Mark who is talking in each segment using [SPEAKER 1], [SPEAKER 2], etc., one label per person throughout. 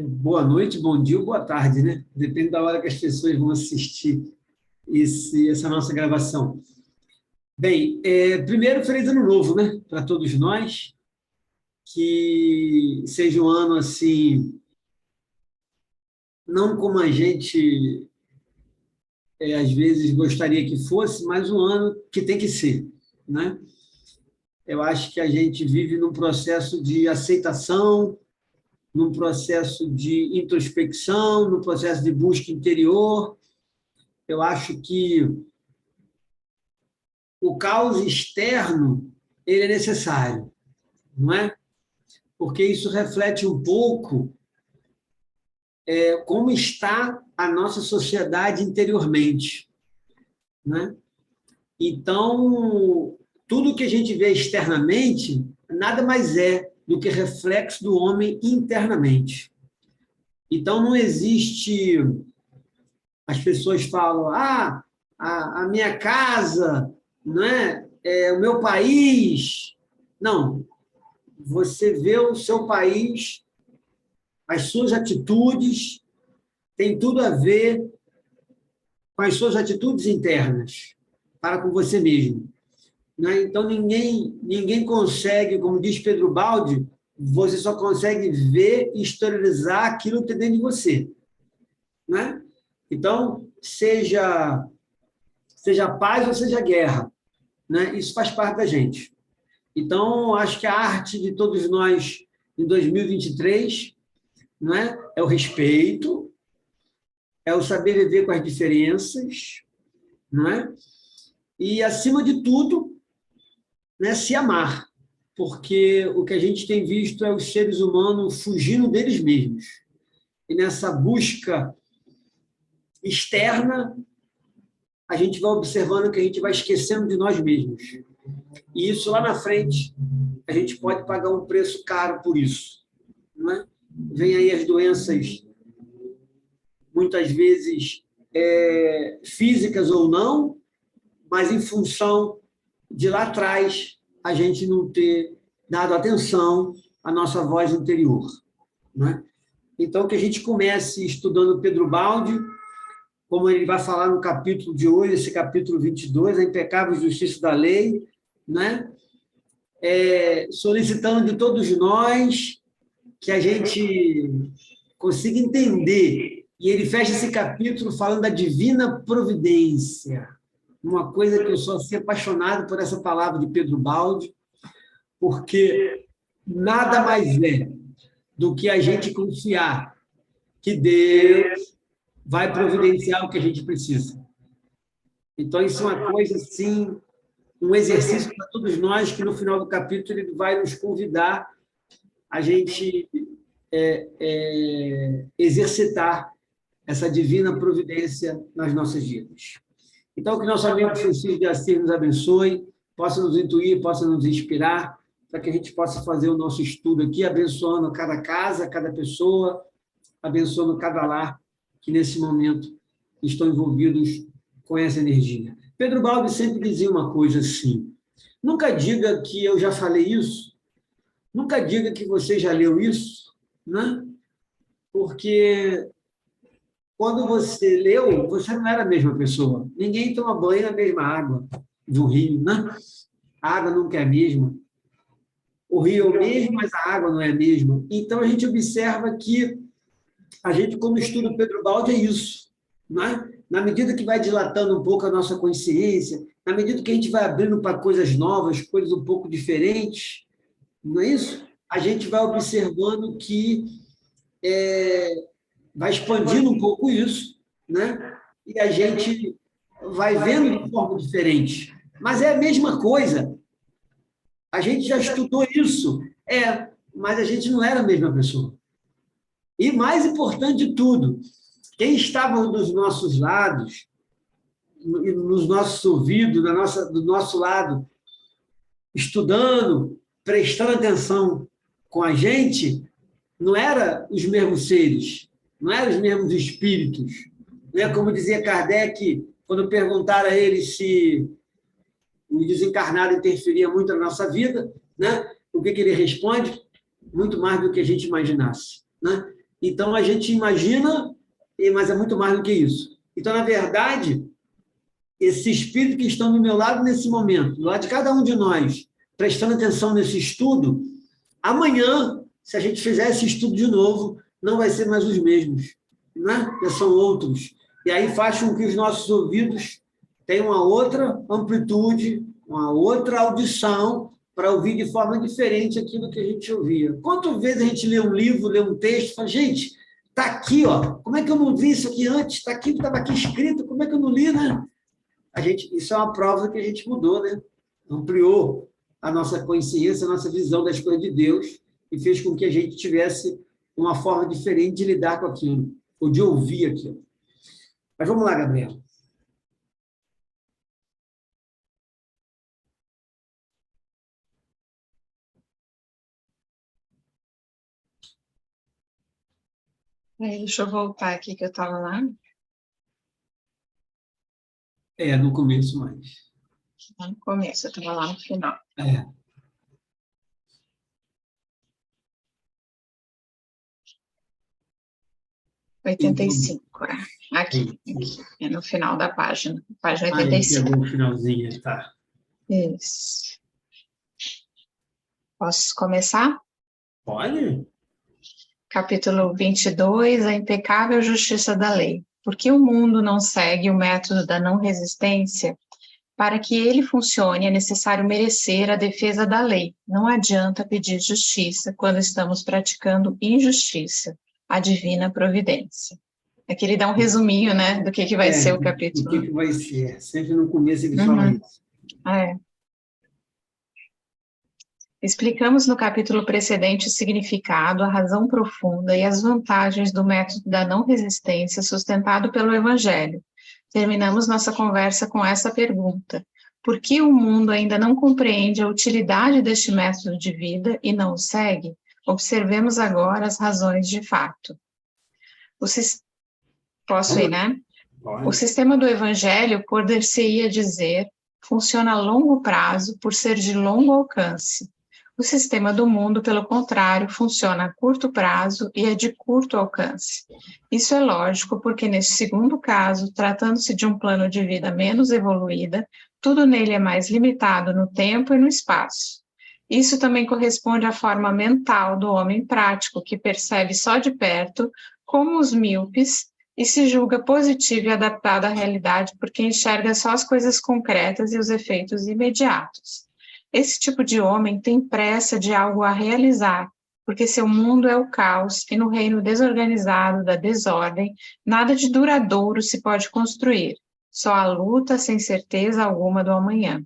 [SPEAKER 1] Boa noite, bom dia ou boa tarde, né? Depende da hora que as pessoas vão assistir essa nossa gravação. Bem, primeiro, feliz ano novo, né? Para todos nós, que seja um ano assim, não como a gente às vezes gostaria que fosse, mas um ano que tem que ser, né? Eu acho que a gente vive num processo de aceitação, num processo de introspecção, num processo de busca interior. Eu acho que o caos externo ele é necessário, não é? Porque isso reflete um pouco como está a nossa sociedade interiormente, né? Então, tudo que a gente vê externamente nada mais é do que reflexo do homem internamente. Então, não existe. As pessoas falam, a minha casa, né? O meu país. Não, você vê o seu país, as suas atitudes, tem tudo a ver com as suas atitudes internas, para com você mesmo. Né? Então, ninguém consegue, como diz Pedro Baldi, você só consegue ver e exteriorizar aquilo que tem dentro de você. Né? Então, seja paz ou seja guerra, né? Isso faz parte da gente. Então, acho que a arte de todos nós em 2023, né, é o respeito, é o saber viver com as diferenças, não é? E, acima de tudo, né, se amar, porque o que a gente tem visto é os seres humanos fugindo deles mesmos. E nessa busca externa, a gente vai observando que a gente vai esquecendo de nós mesmos. E isso lá na frente, a gente pode pagar um preço caro por isso. Não é? Vem aí as doenças, muitas vezes físicas ou não, mas em função de lá atrás a gente não ter dado atenção à nossa voz interior. Né? Então, que a gente comece estudando Pedro Baldi, como ele vai falar no capítulo de hoje, esse capítulo 22, a impecável justiça da lei, né? Solicitando de todos nós que a gente consiga entender. E ele fecha esse capítulo falando da divina providência, uma coisa que eu sou assim, apaixonado por essa palavra de Pedro Baldi, porque nada mais é do que a gente confiar que Deus vai providenciar o que a gente precisa. Então, isso é uma coisa assim, um exercício para todos nós, que no final do capítulo ele vai nos convidar a gente exercitar essa divina providência nas nossas vidas. Então, que nosso amigo Francisco de Assis nos abençoe, possa nos intuir, possa nos inspirar, para que a gente possa fazer o nosso estudo aqui, abençoando cada casa, cada pessoa, abençoando cada lar que nesse momento estão envolvidos com essa energia. Pedro Balbi sempre dizia uma coisa assim: nunca diga que eu já falei isso, nunca diga que você já leu isso, né? Porque quando você leu, você não era a mesma pessoa. Ninguém toma banho na mesma água do rio, né? A água nunca é a mesma. O rio é o mesmo, mas a água não é a mesma. Então, a gente observa que a gente, como estuda o Pedro Baldi, é isso. Não é? Na medida que vai dilatando um pouco a nossa consciência, na medida que a gente vai abrindo para coisas novas, coisas um pouco diferentes, não é isso? A gente vai observando que vai expandindo um pouco isso, né? E a gente vai vendo de forma diferente. Mas é a mesma coisa. A gente já estudou isso. Mas a gente não era a mesma pessoa. E mais importante de tudo, quem estava dos nossos lados, nos nossos ouvidos, do nosso lado, estudando, prestando atenção com a gente, não eram os mesmos seres, não eram os mesmos espíritos. Né? Como dizia Kardec, quando perguntaram a ele se o desencarnado interferia muito na nossa vida, né? O que ele responde? muito mais do que a gente imaginasse, né? Então, a gente imagina, mas é muito mais do que isso. Então, na verdade, esse espírito que estão do meu lado nesse momento, do lado de cada um de nós, prestando atenção nesse estudo, amanhã, se a gente fizer esse estudo de novo, não vai ser mais os mesmos, né? Já são outros. E aí faz com que os nossos ouvidos tenham uma outra amplitude, uma outra audição para ouvir de forma diferente aquilo que a gente ouvia. Quantas vezes a gente lê um livro, lê um texto, fala, gente, está aqui, ó. Como é que eu não vi isso aqui antes? Está aqui, estava aqui escrito, como é que eu não li, né? Isso é uma prova que a gente mudou, né? Ampliou a nossa consciência, a nossa visão das coisas de Deus e fez com que a gente tivesse uma forma diferente de lidar com aquilo, ou de ouvir aquilo. Mas vamos lá, Gabriel.
[SPEAKER 2] Deixa eu voltar aqui que eu estava lá.
[SPEAKER 1] No começo mais.
[SPEAKER 2] No começo, eu estava lá no final. 85, Aqui, é no final da página. Página 85.
[SPEAKER 1] Pegou o finalzinho, tá.
[SPEAKER 2] Isso. Posso começar?
[SPEAKER 1] Pode.
[SPEAKER 2] Capítulo 22, a impecável justiça da lei. Porque o mundo não segue o método da não resistência? Para que ele funcione, é necessário merecer a defesa da lei. Não adianta pedir justiça quando estamos praticando injustiça, a divina providência. Aqui ele dá um resuminho, né, do que vai ser o capítulo.
[SPEAKER 1] Do que vai ser. Sempre no começo ele fala isso.
[SPEAKER 2] Explicamos no capítulo precedente o significado, a razão profunda e as vantagens do método da não resistência sustentado pelo Evangelho. Terminamos nossa conversa com essa pergunta: por que o mundo ainda não compreende a utilidade deste método de vida e não o segue? Observemos agora as razões de fato. Posso ir, né? O sistema do Evangelho, poder-se-ia dizer, funciona a longo prazo por ser de longo alcance. O sistema do mundo, pelo contrário, funciona a curto prazo e é de curto alcance. Isso é lógico porque, nesse segundo caso, tratando-se de um plano de vida menos evoluída, tudo nele é mais limitado no tempo e no espaço. Isso também corresponde à forma mental do homem prático, que percebe só de perto, como os míopes, e se julga positivo e adaptado à realidade porque enxerga só as coisas concretas e os efeitos imediatos. Esse tipo de homem tem pressa de algo a realizar, porque seu mundo é o caos e no reino desorganizado da desordem, nada de duradouro se pode construir, só a luta sem certeza alguma do amanhã.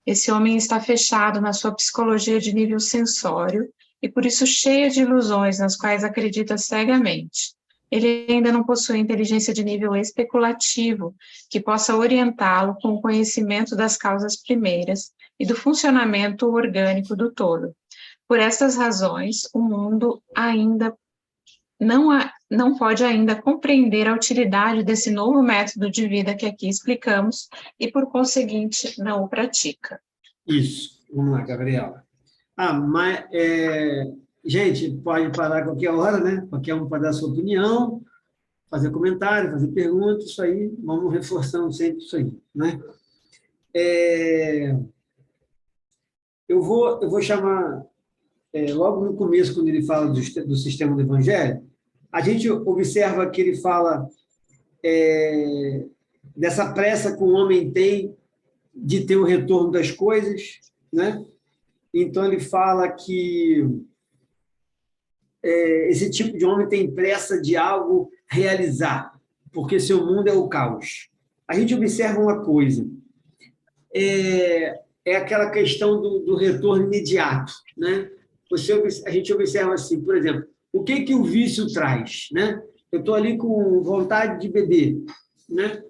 [SPEAKER 2] Esse homem está fechado na sua psicologia de nível sensório e por isso cheia de ilusões nas quais acredita cegamente. Ele ainda não possui inteligência de nível especulativo, que possa orientá-lo com o conhecimento das causas primeiras e do funcionamento orgânico do todo. Por estas razões, o mundo ainda não pode ainda compreender a utilidade desse novo método de vida que aqui explicamos e, por conseguinte, não o pratica.
[SPEAKER 1] Isso. Vamos lá, Gabriela. Mas, gente, pode parar a qualquer hora, né? Qualquer um pode dar a sua opinião, fazer comentário, fazer perguntas, isso aí, vamos reforçando sempre isso aí, né? Eu vou chamar, logo no começo, quando ele fala do sistema do Evangelho, a gente observa que ele fala dessa pressa que o homem tem de ter o retorno das coisas, né? Então, ele fala que esse tipo de homem tem pressa de algo realizar, porque seu mundo é o caos. A gente observa uma coisa, é aquela questão do retorno imediato, né? A gente observa assim, por exemplo, o que o vício traz, né? Eu estou ali com vontade de beber, né?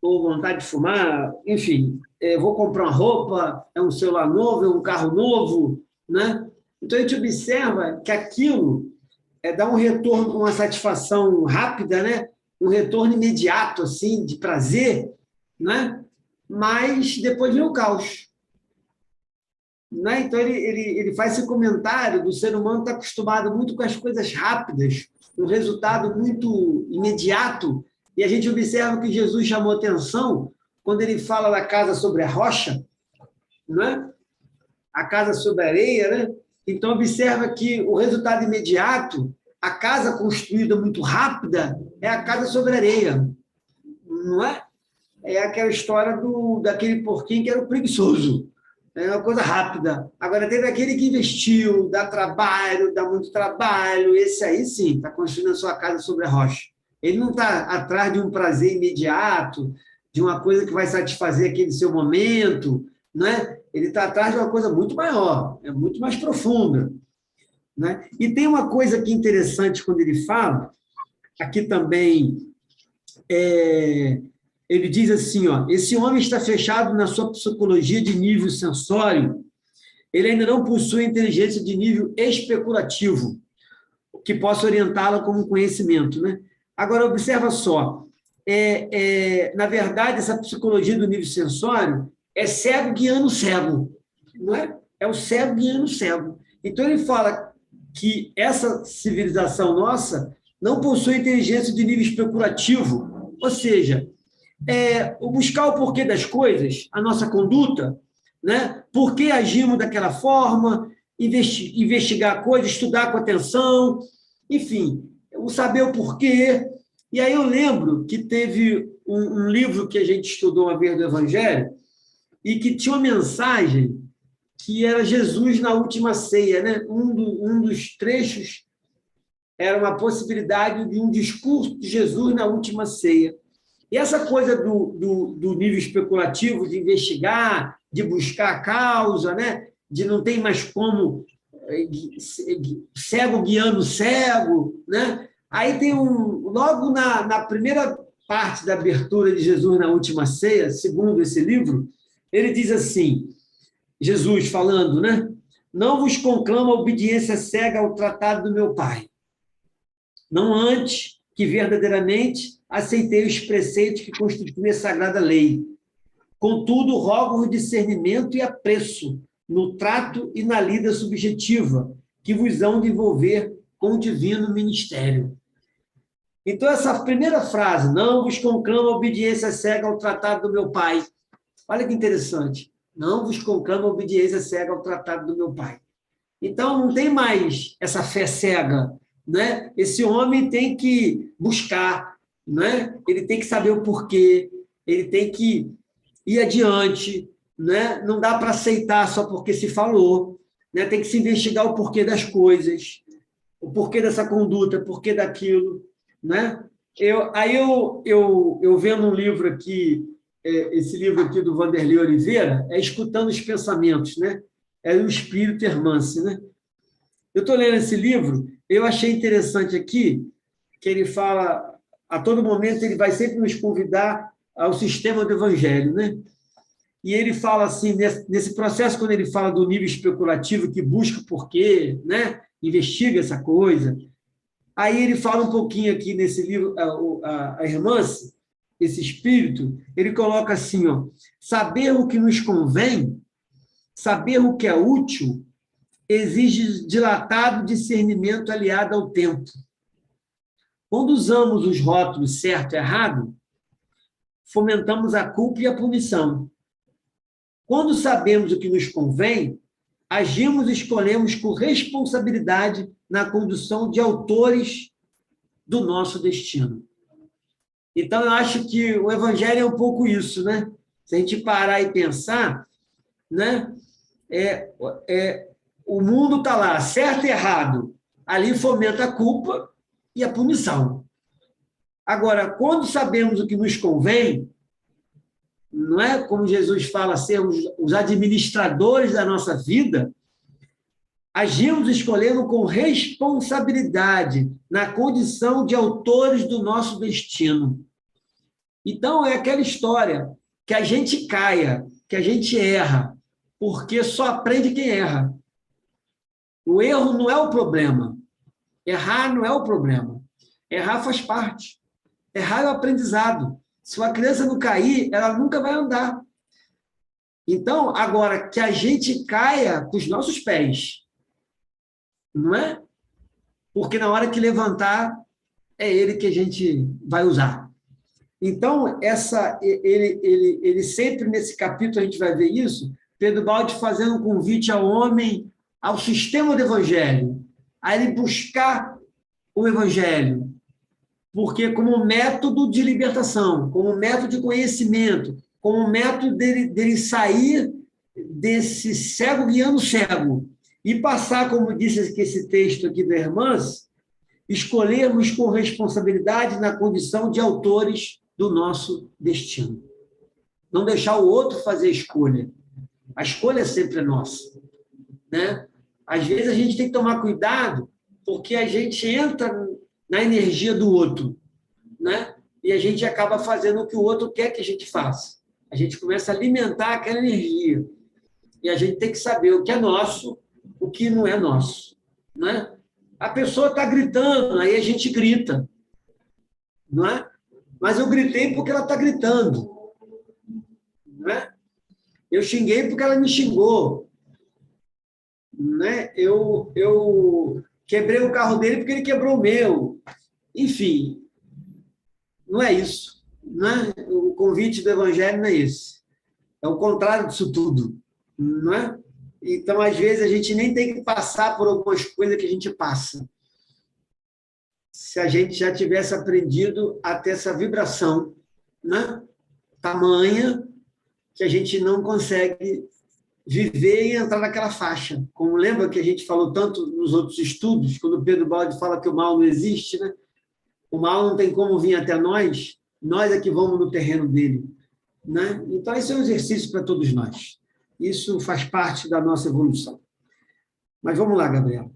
[SPEAKER 1] Ou vontade de fumar, enfim, vou comprar uma roupa, é um celular novo, é um carro novo, né? Então a gente observa que aquilo dá um retorno, uma satisfação rápida, né? Um retorno imediato, assim, de prazer, né? Mas depois vem o caos. né? Então, ele faz esse comentário do ser humano está acostumado muito com as coisas rápidas, um resultado muito imediato, e a gente observa que Jesus chamou atenção quando ele fala da casa sobre a rocha, né? A casa sobre a areia, né? Então, observa que o resultado imediato, a casa construída muito rápida, é a casa sobre a areia, não é? É aquela história daquele porquinho que era o preguiçoso. É uma coisa rápida. Agora, teve aquele que investiu, dá trabalho, dá muito trabalho, esse aí sim, está construindo a sua casa sobre a rocha. Ele não está atrás de um prazer imediato, de uma coisa que vai satisfazer aquele seu momento, né? Ele está atrás de uma coisa muito maior, é muito mais profunda. Né? E tem uma coisa aqui interessante quando ele fala, aqui também, ele diz assim, ó, esse homem está fechado na sua psicologia de nível sensório, ele ainda não possui inteligência de nível especulativo, que possa orientá-la como conhecimento. Né? Agora, observa só, na verdade, essa psicologia do nível sensório é cego guiando cego, não é? É o cego guiando cego. Então, ele fala que essa civilização nossa não possui inteligência de nível especulativo, ou seja, o buscar o porquê das coisas, a nossa conduta, né? Por que agimos daquela forma, investigar a coisa, estudar com atenção, enfim, o saber o porquê. E aí eu lembro que teve um livro que a gente estudou uma vez do Evangelho e que tinha uma mensagem que era Jesus na última ceia, né? Um dos trechos era uma possibilidade de um discurso de Jesus na última ceia. E essa coisa do nível especulativo, de investigar, de buscar a causa, né? De não tem mais como cego guiando cego, né? Aí tem logo na primeira parte da abertura de Jesus na última ceia, segundo esse livro, ele diz assim, Jesus falando, né? Não vos conclamo a obediência cega ao tratado do meu Pai, não antes que verdadeiramente aceitei os preceitos que constituem a sagrada lei. Contudo, rogo o discernimento e apreço no trato e na lida subjetiva que vos hão de envolver com o divino ministério. Então, essa primeira frase, não vos conclamo a obediência cega ao tratado do meu Pai. Olha que interessante. Não vos conclamo a obediência cega ao tratado do meu Pai. Então, não tem mais essa fé cega, né? Esse homem tem que buscar, né? Ele tem que saber o porquê, ele tem que ir adiante, né? Não dá para aceitar só porque se falou, né? Tem que se investigar o porquê das coisas, o porquê dessa conduta, o porquê daquilo, né? Eu vendo um livro aqui, esse livro aqui do Vanderlei Oliveira, Escutando os Pensamentos, né? É o Espírito Hermance, né? Eu estou lendo esse livro, eu achei interessante aqui que ele fala, a todo momento ele vai sempre nos convidar ao sistema do Evangelho, né? E ele fala assim, nesse processo, quando ele fala do nível especulativo, que busca o porquê, né? Investiga essa coisa. Aí ele fala um pouquinho aqui nesse livro, a Hermance, esse espírito, ele coloca assim, ó, saber o que nos convém, saber o que é útil, exige dilatado discernimento aliado ao tempo. Quando usamos os rótulos certo e errado, fomentamos a culpa e a punição. Quando sabemos o que nos convém, agimos e escolhemos com responsabilidade na condução de autores do nosso destino. Então, eu acho que o Evangelho é um pouco isso, né? Se a gente parar e pensar, né? O mundo está lá, certo e errado. Ali fomenta a culpa e a punição. Agora, quando sabemos o que nos convém, não é como Jesus fala, sermos os administradores da nossa vida, agimos escolhendo com responsabilidade na condição de autores do nosso destino. Então, é aquela história que a gente caia, que a gente erra, porque só aprende quem erra. O erro não é o problema. Errar não é o problema. Errar faz parte. Errar é o aprendizado. Se uma criança não cair, ela nunca vai andar. Então, agora, que a gente caia com os nossos pés, não é? Porque na hora que levantar, é ele que a gente vai usar. Então, ele sempre, nesse capítulo, a gente vai ver isso, Pedro Baldi fazendo um convite ao homem, ao sistema do evangelho, a ele buscar o evangelho, porque como método de libertação, como método de conhecimento, como método dele sair desse cego guiando cego e passar, como disse aqui esse texto aqui da Hermans, escolhermos com responsabilidade na condição de autores do nosso destino. Não deixar o outro fazer a escolha. A escolha sempre é nossa, né? Às vezes a gente tem que tomar cuidado porque a gente entra na energia do outro, né? E a gente acaba fazendo o que o outro quer que a gente faça. A gente começa a alimentar aquela energia. E a gente tem que saber o que é nosso, o que não é nosso, né? A pessoa está gritando, aí a gente grita, não é? Mas eu gritei porque ela está gritando, não é? Eu xinguei porque ela me xingou, né? Eu quebrei o carro dele porque ele quebrou o meu. Enfim, não é isso, né? O convite do evangelho não é esse. É o contrário disso tudo, não é? Então, às vezes, a gente nem tem que passar por algumas coisas que a gente passa. Se a gente já tivesse aprendido a ter essa vibração, né? Tamanha que a gente não consegue viver e entrar naquela faixa. Como lembra que a gente falou tanto nos outros estudos, quando o Pedro Baldi fala que o mal não existe, né? O mal não tem como vir até nós é que vamos no terreno dele, né? Então, esse é um exercício para todos nós. Isso faz parte da nossa evolução. Mas vamos lá, Gabriela.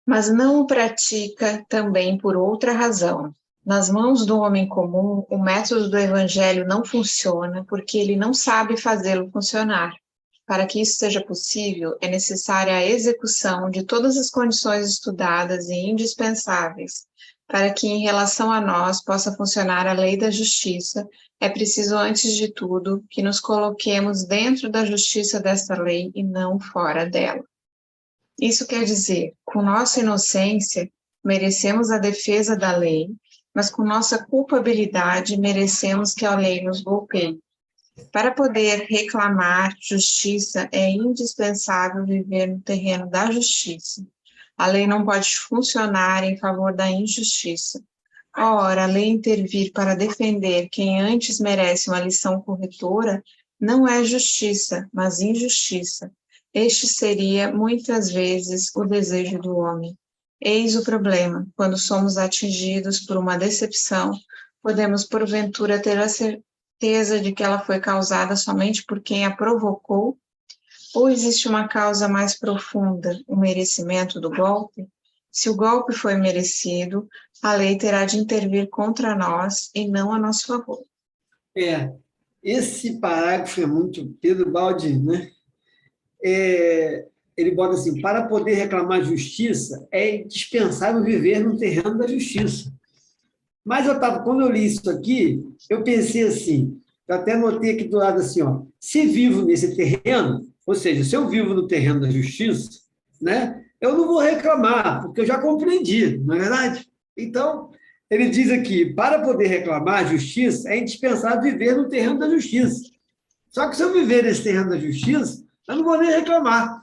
[SPEAKER 2] Mas não o pratica também por outra razão. Nas mãos do homem comum, o método do evangelho não funciona porque ele não sabe fazê-lo funcionar. Para que isso seja possível, é necessária a execução de todas as condições estudadas e indispensáveis. Para que, em relação a nós, possa funcionar a lei da justiça, é preciso, antes de tudo, que nos coloquemos dentro da justiça desta lei e não fora dela. Isso quer dizer, com nossa inocência, merecemos a defesa da lei, mas com nossa culpabilidade, merecemos que a lei nos golpeie. Para poder reclamar justiça, é indispensável viver no terreno da justiça. A lei não pode funcionar em favor da injustiça. Ora, a lei intervir para defender quem antes merece uma lição corretora não é justiça, mas injustiça. Este seria, muitas vezes, o desejo do homem. Eis o problema: quando somos atingidos por uma decepção, podemos, porventura, ter a certeza de que ela foi causada somente por quem a provocou? Ou existe uma causa mais profunda, o merecimento do golpe? Se o golpe foi merecido, a lei terá de intervir contra nós e não a nosso favor.
[SPEAKER 1] Esse parágrafo é muito Pedro Baldi, né? Ele bota assim: para poder reclamar justiça, é indispensável viver no terreno da justiça. Mas quando eu li isso aqui, eu pensei assim, eu até notei aqui do lado assim, ó, se vivo nesse terreno, ou seja, se eu vivo no terreno da justiça, né, eu não vou reclamar, porque eu já compreendi, não é verdade? Então, ele diz aqui, para poder reclamar justiça, é indispensável viver no terreno da justiça. Só que se eu viver nesse terreno da justiça, eu não vou nem reclamar,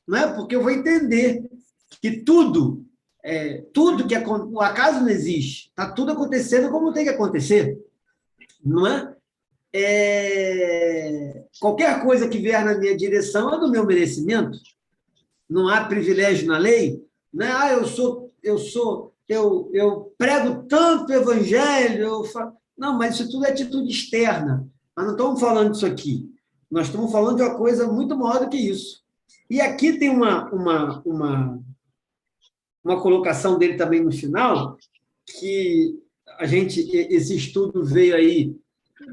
[SPEAKER 1] não é? Porque eu vou entender que tudo que o acaso não existe, está tudo acontecendo como tem que acontecer, não é? Qualquer coisa que vier na minha direção é do meu merecimento, não há privilégio na lei, né? Eu prego tanto evangelho, não, mas isso tudo é atitude externa, nós não estamos falando disso aqui, nós estamos falando de uma coisa muito maior do que isso. E aqui tem uma colocação dele também no final, que esse estudo veio aí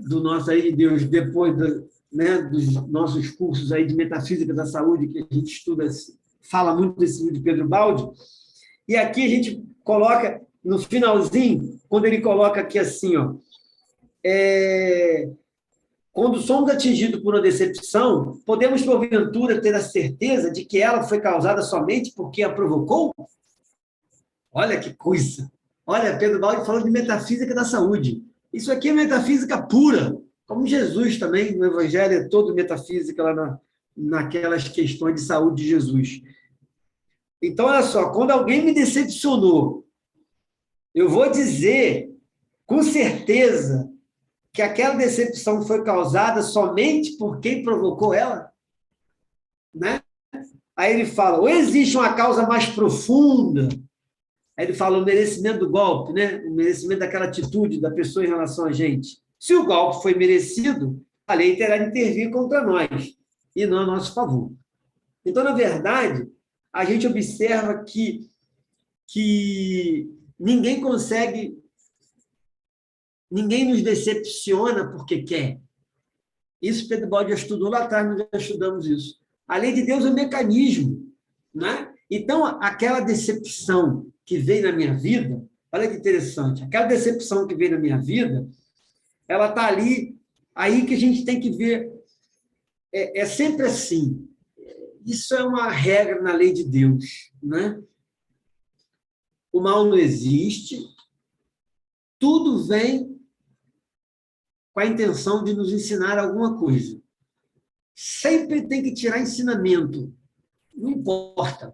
[SPEAKER 1] do nosso aí, Deus, depois dos nossos cursos aí de metafísica da saúde, que a gente estuda, fala muito desse livro de Pedro Baldi, e aqui a gente coloca no finalzinho, quando ele coloca aqui assim, ó, quando somos atingidos por uma decepção, podemos, porventura, ter a certeza de que ela foi causada somente porque a provocou? Olha que coisa! Olha, Pedro Baldi falando de metafísica da saúde. Isso aqui é metafísica pura, como Jesus também, no Evangelho é todo metafísica lá naquelas questões de saúde de Jesus. Então, olha só, quando alguém me decepcionou, eu vou dizer com certeza que aquela decepção foi causada somente por quem provocou ela, né? Aí ele fala, ou existe uma causa mais profunda, aí ele fala o merecimento do golpe, né? O merecimento daquela atitude da pessoa em relação a gente. Se o golpe foi merecido, a lei terá de intervir contra nós, e não a nosso favor. Então, na verdade, a gente observa que ninguém nos decepciona porque quer. Isso Pedro Baldi já estudou lá atrás, nós já estudamos isso. A lei de Deus é um mecanismo, né? Então, aquela decepção que veio na minha vida, olha que interessante, aquela decepção que veio na minha vida, ela está ali, aí que a gente tem que ver, é sempre assim, isso é uma regra na lei de Deus, né? O mal não existe, tudo vem com a intenção de nos ensinar alguma coisa. Sempre tem que tirar ensinamento, não importa.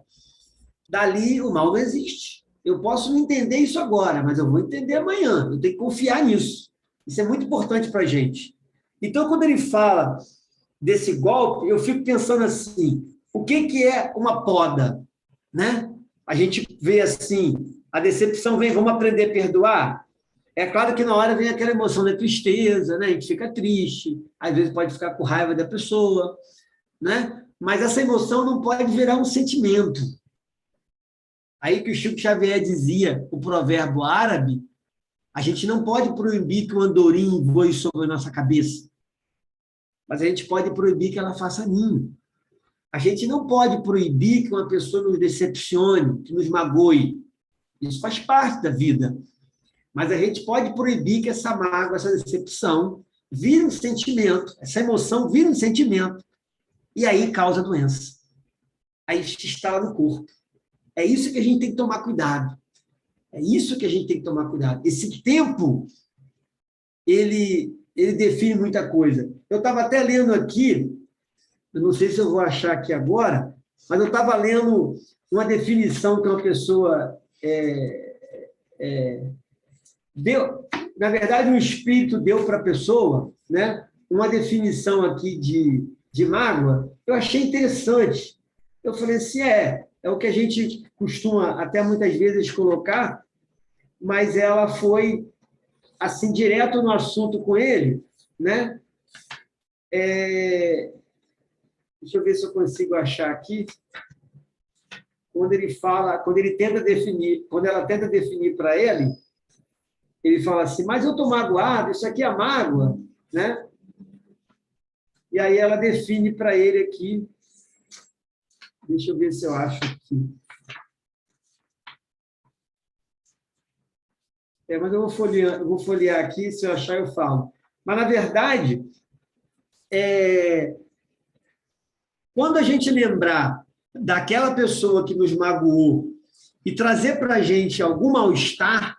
[SPEAKER 1] Dali, o mal não existe. Eu posso não entender isso agora, mas eu vou entender amanhã. Eu tenho que confiar nisso. Isso é muito importante para a gente. Então, quando ele fala desse golpe, eu fico pensando assim, o que é uma poda? Né? A gente vê assim, a decepção vem, vamos aprender a perdoar? É claro que na hora vem aquela emoção da tristeza, né? A gente fica triste, às vezes pode ficar com raiva da pessoa, né? Mas essa emoção não pode virar um sentimento. Aí que o Chico Xavier dizia, o provérbio árabe, a gente não pode proibir que o andorinho voe sobre a nossa cabeça, mas a gente pode proibir que ela faça ninho. A gente não pode proibir que uma pessoa nos decepcione, que nos magoe. Isso faz parte da vida. Mas a gente pode proibir que essa mágoa, essa decepção, vire um sentimento, essa emoção vire um sentimento, e aí causa doença. Aí se instala no corpo. É isso que a gente tem que tomar cuidado. É isso que a gente tem que tomar cuidado. Esse tempo, ele define muita coisa. Eu estava até lendo aqui, eu não sei se eu vou achar aqui agora, mas eu estava lendo uma definição que uma pessoa deu, na verdade, um espírito deu para a pessoa, né? Uma definição aqui de mágoa, eu achei interessante. Eu falei assim, é o que a gente costuma até muitas vezes colocar, mas ela foi assim direto no assunto com ele, né? Deixa eu ver se eu consigo achar aqui. Quando ele fala, quando ela tenta definir para ele, ele fala assim, mas eu estou magoado, isso aqui é mágoa, né? E aí ela define para ele aqui, deixa eu ver se eu acho aqui. Mas eu vou folhear aqui, se eu achar eu falo. Mas, na verdade, quando a gente lembrar daquela pessoa que nos magoou e trazer para a gente algum mal-estar,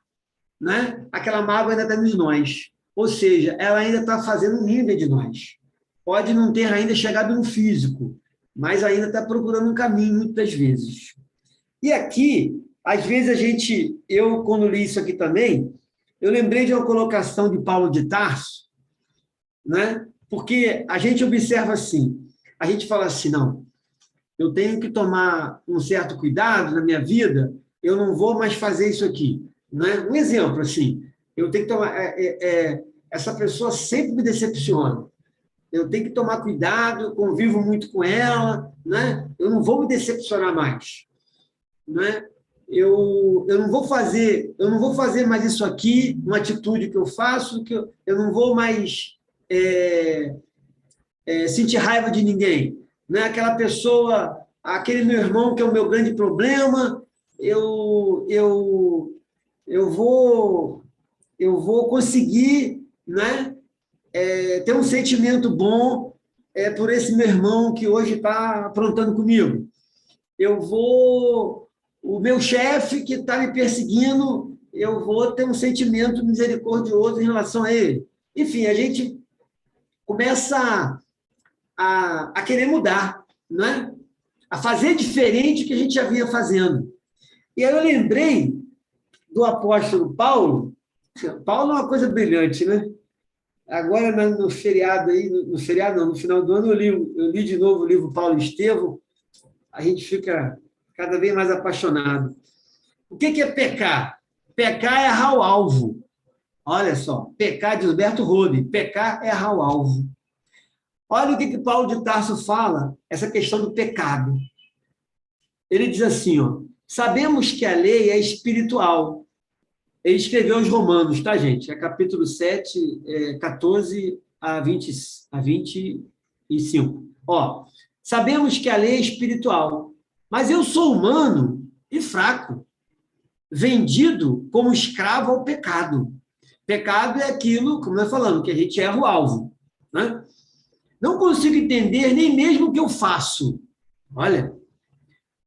[SPEAKER 1] né? Aquela mágoa ainda está em nós. Ou seja, ela ainda está fazendo um nível de nós. Pode não ter ainda chegado no físico, mas ainda está procurando um caminho, muitas vezes. E aqui, às vezes eu quando li isso aqui também, eu lembrei de uma colocação de Paulo de Tarso, né? Porque a gente observa assim, a gente fala assim, não, eu tenho que tomar um certo cuidado na minha vida, eu não vou mais fazer isso aqui. Né? Um exemplo, assim, eu tenho que tomar... essa pessoa sempre me decepciona. Eu tenho que tomar cuidado, eu convivo muito com ela, né? Eu não vou me decepcionar mais. Né? Eu não vou fazer mais isso aqui, uma atitude que eu faço, que eu não vou mais sentir raiva de ninguém. Né? Aquela pessoa, aquele meu irmão que é o meu grande problema, eu eu vou conseguir, né, ter um sentimento bom por esse meu irmão que hoje está aprontando comigo. O meu chefe que está me perseguindo, eu vou ter um sentimento misericordioso em relação a ele. Enfim, a gente começa a querer mudar, né? A fazer diferente do que a gente já vinha fazendo. E aí eu lembrei do apóstolo Paulo. Paulo é uma coisa brilhante, né? Agora, no feriado aí, no feriado não, no final do ano, eu li de novo o livro Paulo e Estevão, a gente fica cada vez mais apaixonado. O que é pecar? Pecar é errar o alvo. Olha só, pecar de Gilberto Rode, pecar é errar o alvo. Olha o que Paulo de Tarso fala, essa questão do pecado. Ele diz assim, ó, sabemos que a lei é espiritual. Ele escreveu aos Romanos, tá, gente? É capítulo 7, 14 a 25. Ó, sabemos que a lei é espiritual, mas eu sou humano e fraco, vendido como escravo ao pecado. Pecado é aquilo, como nós falamos, que a gente erra o alvo, né? Não consigo entender nem mesmo o que eu faço. Olha,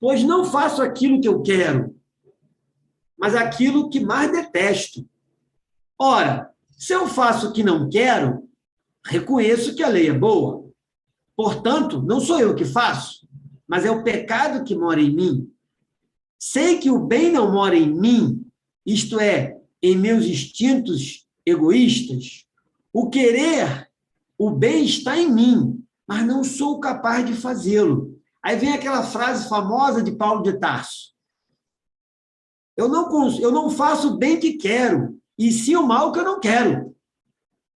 [SPEAKER 1] pois não faço aquilo que eu quero, mas aquilo que mais detesto. Ora, se eu faço o que não quero, reconheço que a lei é boa. Portanto, não sou eu que faço, mas é o pecado que mora em mim. Sei que o bem não mora em mim, isto é, em meus instintos egoístas. O querer, o bem está em mim, mas não sou capaz de fazê-lo. Aí vem aquela frase famosa de Paulo de Tarso. Eu não faço o bem que quero, e sim o mal que eu não quero.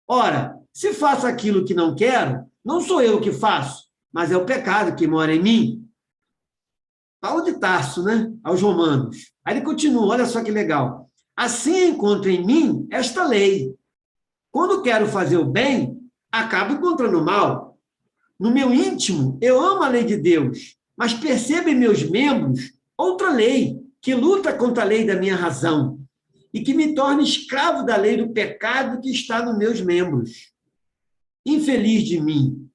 [SPEAKER 1] Ora, se faço aquilo que não quero, não sou eu que faço, mas é o pecado que mora em mim. Paulo de Tarso, né? Aos Romanos. Aí ele continua, olha só que legal. Assim encontro em mim esta lei. Quando quero fazer o bem, acabo encontrando o mal. No meu íntimo, eu amo a lei de Deus, mas percebo em meus membros outra lei, que luta contra a lei da minha razão e que me torna escravo da lei do pecado que está nos meus membros. Infeliz de mim,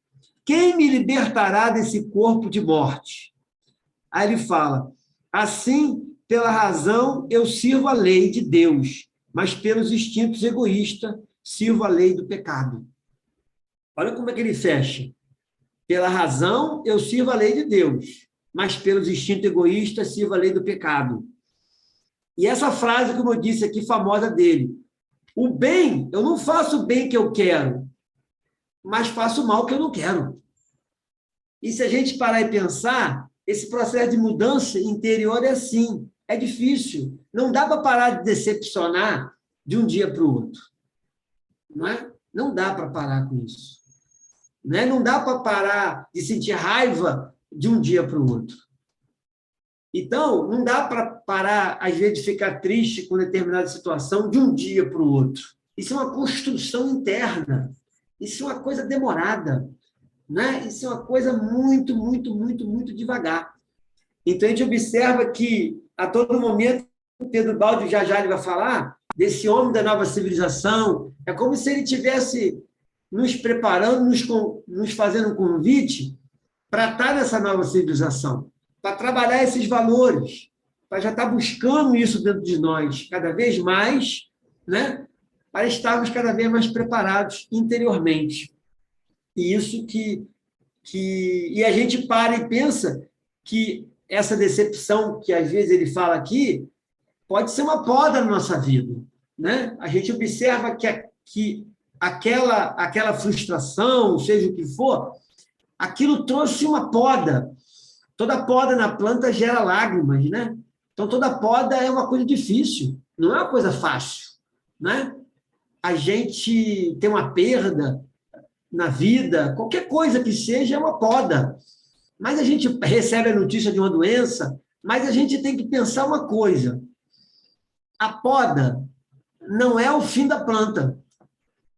[SPEAKER 1] quem me libertará desse corpo de morte? Aí ele fala, assim, pela razão, eu sirvo a lei de Deus, mas pelos instintos egoístas, sirvo a lei do pecado. Olha como é que ele fecha. Pela razão, eu sirvo a lei de Deus, mas pelos instintos egoístas, sirvo a lei do pecado. E essa frase, como eu disse aqui, famosa dele. O bem, eu não faço o bem que eu quero, mas faço o mal que eu não quero. E se a gente parar e pensar, esse processo de mudança interior é assim, é difícil. Não dá para parar de decepcionar de um dia para o outro. Não é? Não dá para parar com isso. Né? Não dá para parar de sentir raiva de um dia para o outro. Então, não dá para parar, às vezes, de ficar triste com determinada situação de um dia para o outro. Isso é uma construção interna. Isso é uma coisa demorada. Né? Isso é uma coisa muito, muito, muito, muito devagar. Então, a gente observa que, a todo momento, Pedro Baldi, já ele vai falar, desse homem da nova civilização, é como se ele tivesse nos preparando, nos fazendo um convite para estar nessa nova civilização, para trabalhar esses valores, para já estar buscando isso dentro de nós, cada vez mais, né? Para estarmos cada vez mais preparados interiormente. E isso e a gente para e pensa que essa decepção que às vezes ele fala aqui pode ser uma poda na nossa vida, né? A gente observa que aquela frustração, seja o que for, aquilo trouxe uma poda. Toda poda na planta gera lágrimas, né? Então, toda poda é uma coisa difícil, não é uma coisa fácil, né? A gente tem uma perda na vida, qualquer coisa que seja é uma poda. Mas a gente recebe a notícia de uma doença, mas a gente tem que pensar uma coisa. A poda não é o fim da planta,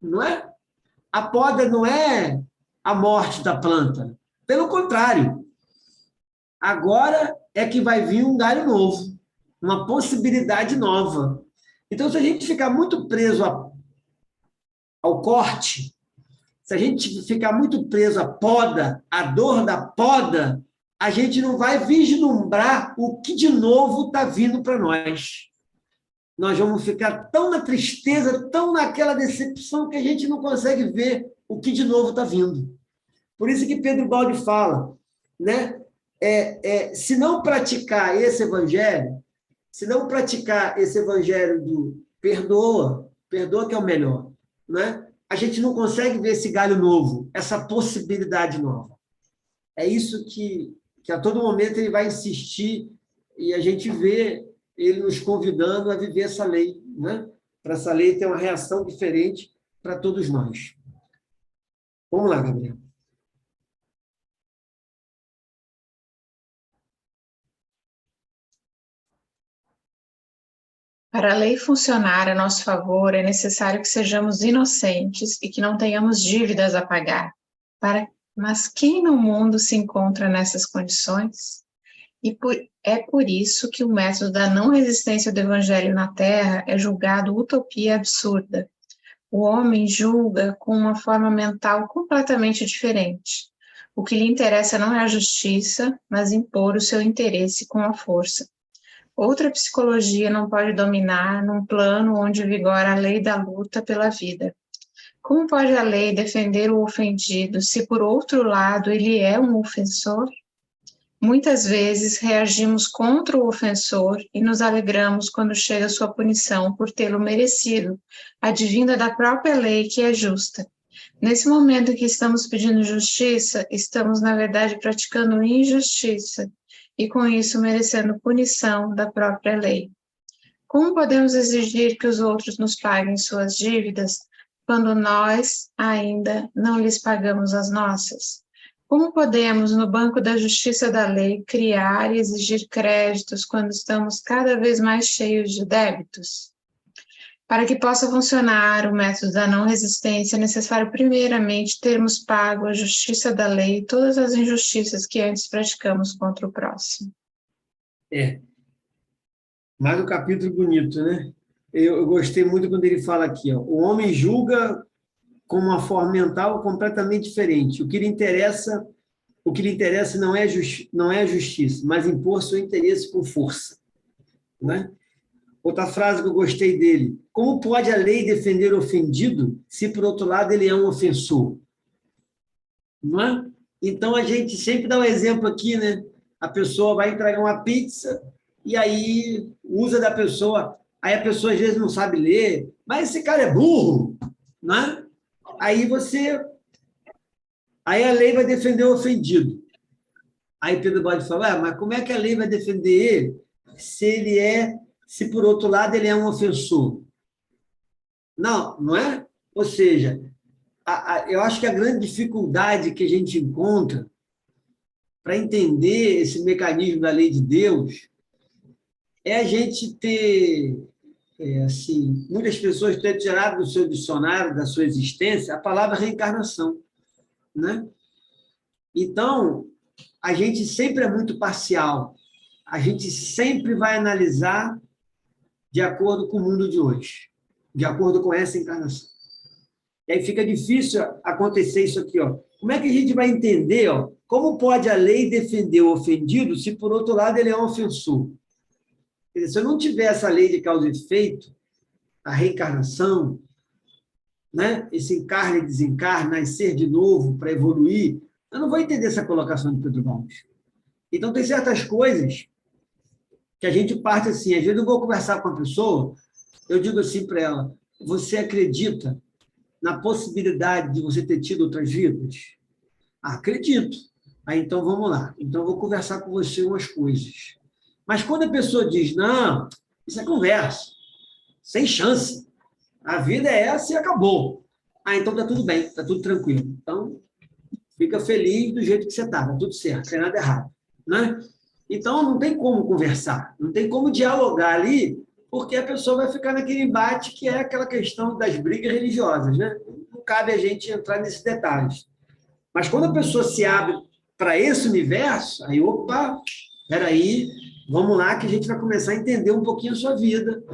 [SPEAKER 1] não é? A poda não é a morte da planta. Pelo contrário, agora é que vai vir um galho novo, uma possibilidade nova. Então, se a gente ficar muito preso ao corte, se a gente ficar muito preso à poda, à dor da poda, a gente não vai vislumbrar o que de novo está vindo para nós. Nós vamos ficar tão na tristeza, tão naquela decepção, que a gente não consegue ver o que de novo está vindo. Por isso que Pedro Baldi fala, né? Se não praticar esse evangelho, do perdoa que é o melhor, né? A gente não consegue ver esse galho novo, essa possibilidade nova. É isso que a todo momento ele vai insistir, e a gente vê ele nos convidando a viver essa lei, né? Para essa lei ter uma reação diferente para todos nós. Vamos lá, Gabriel.
[SPEAKER 2] Para a lei funcionar a nosso favor, é necessário que sejamos inocentes e que não tenhamos dívidas a pagar. Mas quem no mundo se encontra nessas condições? É por isso que o método da não resistência do Evangelho na Terra é julgado utopia absurda. O homem julga com uma forma mental completamente diferente. O que lhe interessa não é a justiça, mas impor o seu interesse com a força. Outra psicologia não pode dominar num plano onde vigora a lei da luta pela vida. Como pode a lei defender o ofendido se, por outro lado, ele é um ofensor? Muitas vezes reagimos contra o ofensor e nos alegramos quando chega sua punição por tê-lo merecido, advinda da própria lei que é justa. Nesse momento em que estamos pedindo justiça, estamos, na verdade, praticando injustiça e, com isso, merecendo punição da própria lei. Como podemos exigir que os outros nos paguem suas dívidas quando nós ainda não lhes pagamos as nossas? Como podemos, no banco da justiça da lei, criar e exigir créditos quando estamos cada vez mais cheios de débitos? Para que possa funcionar o método da não resistência, é necessário primeiramente termos pago a justiça da lei e todas as injustiças que antes praticamos contra o próximo.
[SPEAKER 1] Mais um capítulo bonito, né? Eu gostei muito quando ele fala aqui, ó, o homem julga com uma forma mental completamente diferente. O que lhe interessa não é a justiça, mas impor seu interesse com força, né? Outra frase que eu gostei dele: como pode a lei defender o ofendido se, por outro lado, ele é um ofensor? Não é? Então, a gente sempre dá um exemplo aqui, né? A pessoa vai entregar uma pizza e aí usa da pessoa, aí a pessoa às vezes não sabe ler, mas esse cara é burro, né? Aí a lei vai defender o ofendido. Aí Pedro Baldi fala, mas como é que a lei vai defender ele se por outro lado ele é um ofensor? Não é? Ou seja, eu acho que a grande dificuldade que a gente encontra para entender esse mecanismo da lei de Deus é a gente ter, assim, muitas pessoas têm tirado do seu dicionário, da sua existência, a palavra reencarnação, né? Então, a gente sempre é muito parcial, a gente sempre vai analisar de acordo com o mundo de hoje, de acordo com essa encarnação. E aí fica difícil acontecer isso aqui, ó. Como é que a gente vai entender, ó, como pode a lei defender o ofendido se, por outro lado, ele é um ofensor? Quer dizer, se eu não tiver essa lei de causa e efeito, a reencarnação, né? Esse encarne e desencarne, nascer de novo para evoluir, eu não vou entender essa colocação de Pedro Baldi. Então, tem certas coisas que a gente parte assim, às vezes eu vou conversar com a pessoa, eu digo assim para ela, você acredita na possibilidade de você ter tido outras vidas? Acredito. Aí, então, vamos lá. Então, eu vou conversar com você umas coisas. Mas quando a pessoa diz, não, isso é conversa, sem chance, a vida é essa e acabou. Então está tudo bem, está tudo tranquilo. Então, fica feliz do jeito que você está tudo certo, não tem nada errado, né? Então, não tem como conversar, não tem como dialogar ali, porque a pessoa vai ficar naquele embate que é aquela questão das brigas religiosas, né? Não cabe a gente entrar nesses detalhes. Mas quando a pessoa se abre para esse universo, aí, opa, espera aí, vamos lá que a gente vai começar a entender um pouquinho a sua vida,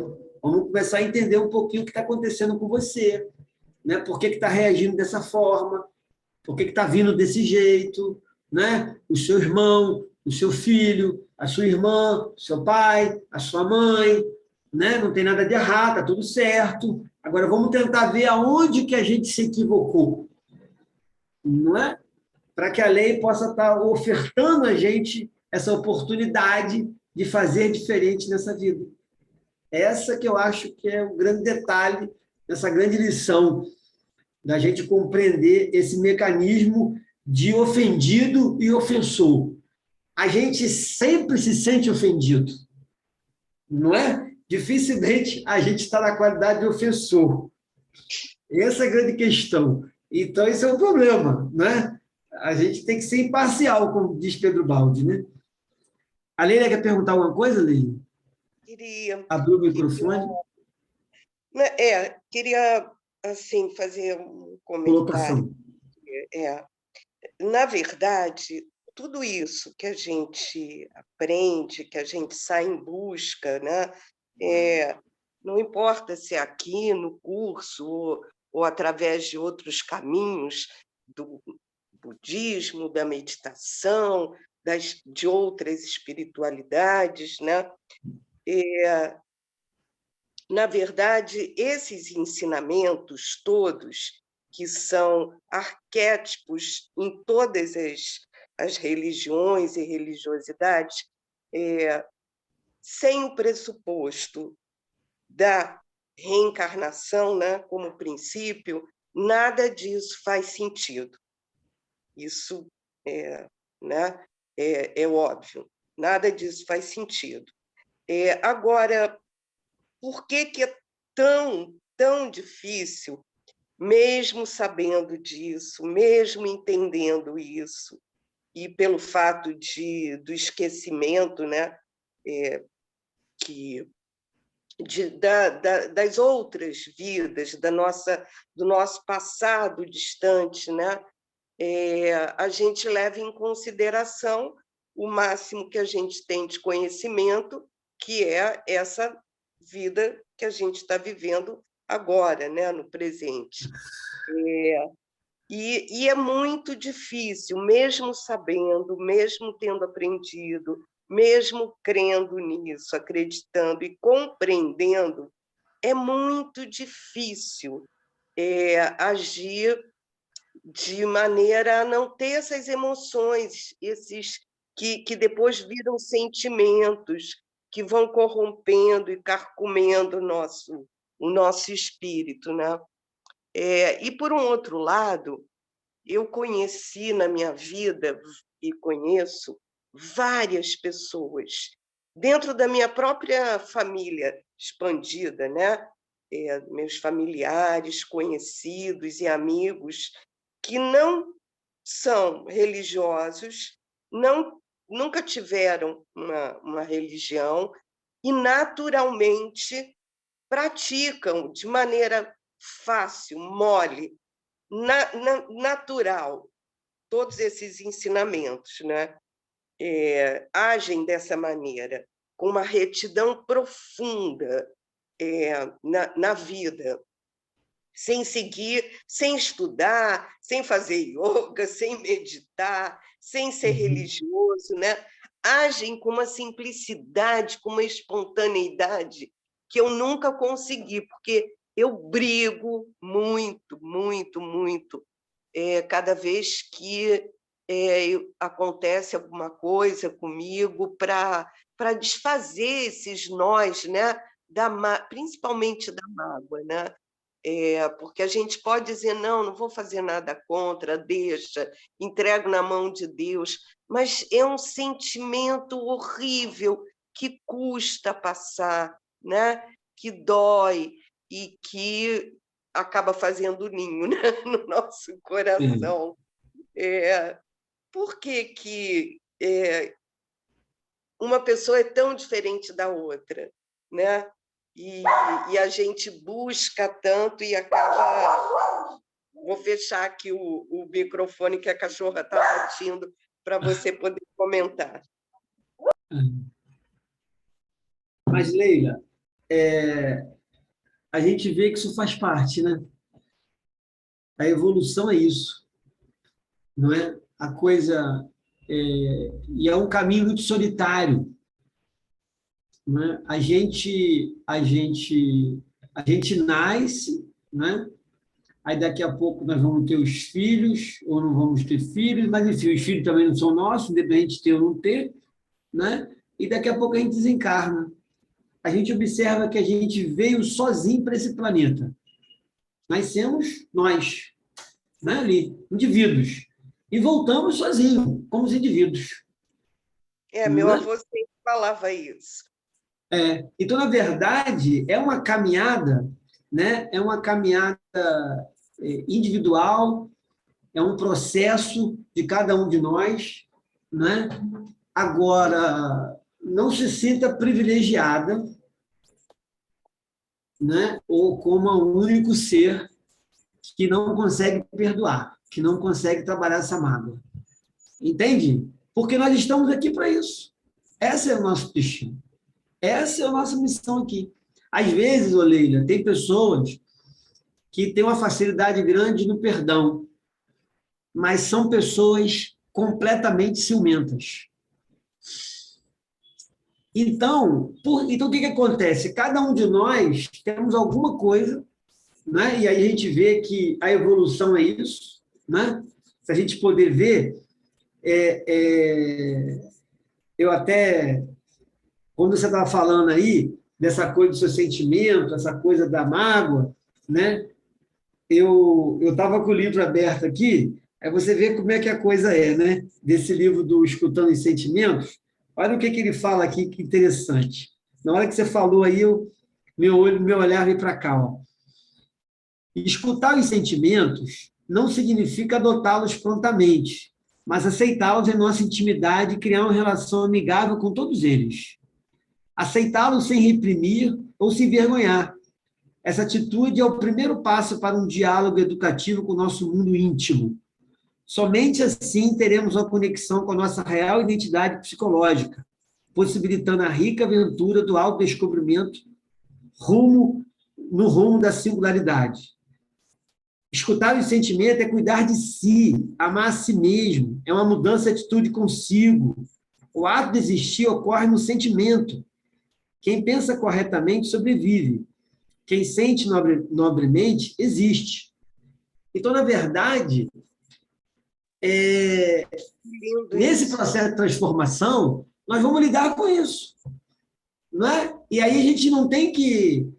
[SPEAKER 1] Vamos começar a entender um pouquinho o que está acontecendo com você, né? Por que está reagindo dessa forma, por que está vindo desse jeito, né? O seu irmão, o seu filho, a sua irmã, o seu pai, a sua mãe, né? Não tem nada de errado, está tudo certo. Agora vamos tentar ver aonde que a gente se equivocou, não é? Para que a lei possa estar ofertando a gente essa oportunidade de fazer diferente nessa vida. Essa que eu acho que é o grande detalhe dessa grande lição, da gente compreender esse mecanismo de ofendido e ofensor. A gente sempre se sente ofendido, não é? Dificilmente a gente está na qualidade de ofensor. Essa é a grande questão. Então, esse é o problema, né? A gente tem que ser imparcial, como diz Pedro Baldi, né? A Leila quer perguntar alguma coisa, Leila?
[SPEAKER 3] Queria.
[SPEAKER 1] Abriu o microfone.
[SPEAKER 3] Queria assim, fazer um comentário.
[SPEAKER 1] Colocação.
[SPEAKER 3] Na verdade, tudo isso que a gente aprende, que a gente sai em busca, né? Não importa se é aqui no curso ou através de outros caminhos do budismo, da meditação, de outras espiritualidades, né? Na verdade, esses ensinamentos todos, que são arquétipos em todas as religiões e religiosidades, sem o pressuposto da reencarnação, né, como princípio, nada disso faz sentido. Isso né, é óbvio, nada disso faz sentido. Agora, por que é tão difícil, mesmo sabendo disso, mesmo entendendo isso, e pelo fato do esquecimento, né, das outras vidas, do nosso passado distante, né, a gente leva em consideração o máximo que a gente tem de conhecimento, que é essa vida que a gente está vivendo agora, né, no presente. E é muito difícil, mesmo sabendo, mesmo tendo aprendido, mesmo crendo nisso, acreditando e compreendendo, é muito difícil agir de maneira a não ter essas emoções, esses que depois viram sentimentos, que vão corrompendo e carcomendo o nosso espírito, né? E, por um outro lado, eu conheci na minha vida, e conheço, várias pessoas, dentro da minha própria família expandida, né? Meus familiares, conhecidos e amigos, que não são religiosos, nunca tiveram uma religião e, naturalmente, praticam de maneira fácil, mole, natural, todos esses ensinamentos, né? Agem dessa maneira, com uma retidão profunda na vida, sem seguir, sem estudar, sem fazer yoga, sem meditar, sem ser religioso, né? Agem com uma simplicidade, com uma espontaneidade que eu nunca consegui, porque eu brigo muito, muito, muito, cada vez que acontece alguma coisa comigo para desfazer esses nós, né? Principalmente da mágoa, né? Porque a gente pode dizer, não vou fazer nada contra, deixa, entrego na mão de Deus, mas é um sentimento horrível que custa passar, né? Que dói e que acaba fazendo ninho, né? No nosso coração. Por que uma pessoa é tão diferente da outra, né? E a gente busca tanto e acaba... Vou fechar aqui o microfone, que a cachorra está latindo, para você poder comentar.
[SPEAKER 1] Mas, Leila, a gente vê que isso faz parte, né? A evolução é isso, não é? A coisa... e é um caminho muito solitário, né? A gente nasce, né? Aí daqui a pouco nós vamos ter os filhos, ou não vamos ter filhos, mas enfim, os filhos também não são nossos, independente de ter ou não ter, né? E daqui a pouco a gente desencarna. A gente observa que a gente veio sozinho para esse planeta. Nascemos nós, né? Ali, indivíduos. E voltamos sozinhos, como os indivíduos.
[SPEAKER 3] Meu avô sempre falava isso.
[SPEAKER 1] Então, na verdade, é uma caminhada, né? É uma caminhada individual, é um processo de cada um de nós, né? Agora, não se sinta privilegiada, né? Ou como um único ser que não consegue perdoar, que não consegue trabalhar essa mágoa. Entende? Porque nós estamos aqui para isso. Esse é o nosso destino. Essa é a nossa missão aqui. Às vezes, Leila, tem pessoas que têm uma facilidade grande no perdão, mas são pessoas completamente ciumentas. Então, o que acontece? Cada um de nós temos alguma coisa, né? E aí a gente vê que a evolução é isso, né? Se a gente poder ver, eu até, quando você estava falando aí, dessa coisa do seu sentimento, essa coisa da mágoa, né? Eu estava com o livro aberto aqui, aí você vê como é que a coisa é, né? Desse livro do Escutando os Sentimentos. Olha o que ele fala aqui, que interessante. Na hora que você falou aí, meu olhar veio para cá. Ó. Escutar os sentimentos não significa adotá-los prontamente, mas aceitá-los em nossa intimidade e criar uma relação amigável com todos eles. Aceitá-los sem reprimir ou se envergonhar. Essa atitude é o primeiro passo para um diálogo educativo com o nosso mundo íntimo. Somente assim teremos uma conexão com a nossa real identidade psicológica, possibilitando a rica aventura do autodescobrimento no rumo da singularidade. Escutar o sentimento é cuidar de si, amar a si mesmo, é uma mudança de atitude consigo. O ato de existir ocorre no sentimento. Quem pensa corretamente sobrevive. Quem sente nobremente existe. Então, na verdade, nesse processo de transformação, nós vamos lidar com isso. Não é? E aí a gente não tem que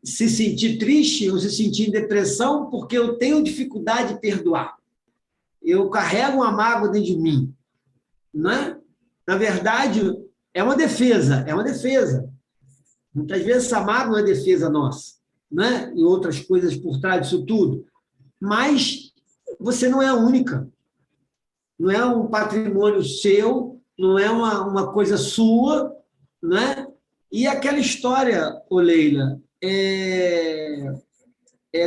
[SPEAKER 1] se sentir triste ou se sentir em depressão porque eu tenho dificuldade de perdoar. Eu carrego uma mágoa dentro de mim. Não é? Na verdade, é uma defesa, é uma defesa. Muitas vezes essa mágoa não é defesa nossa, né? E outras coisas por trás disso tudo. Mas você não é a única. Não é um patrimônio seu, não é uma coisa sua, né? E aquela história, Leila,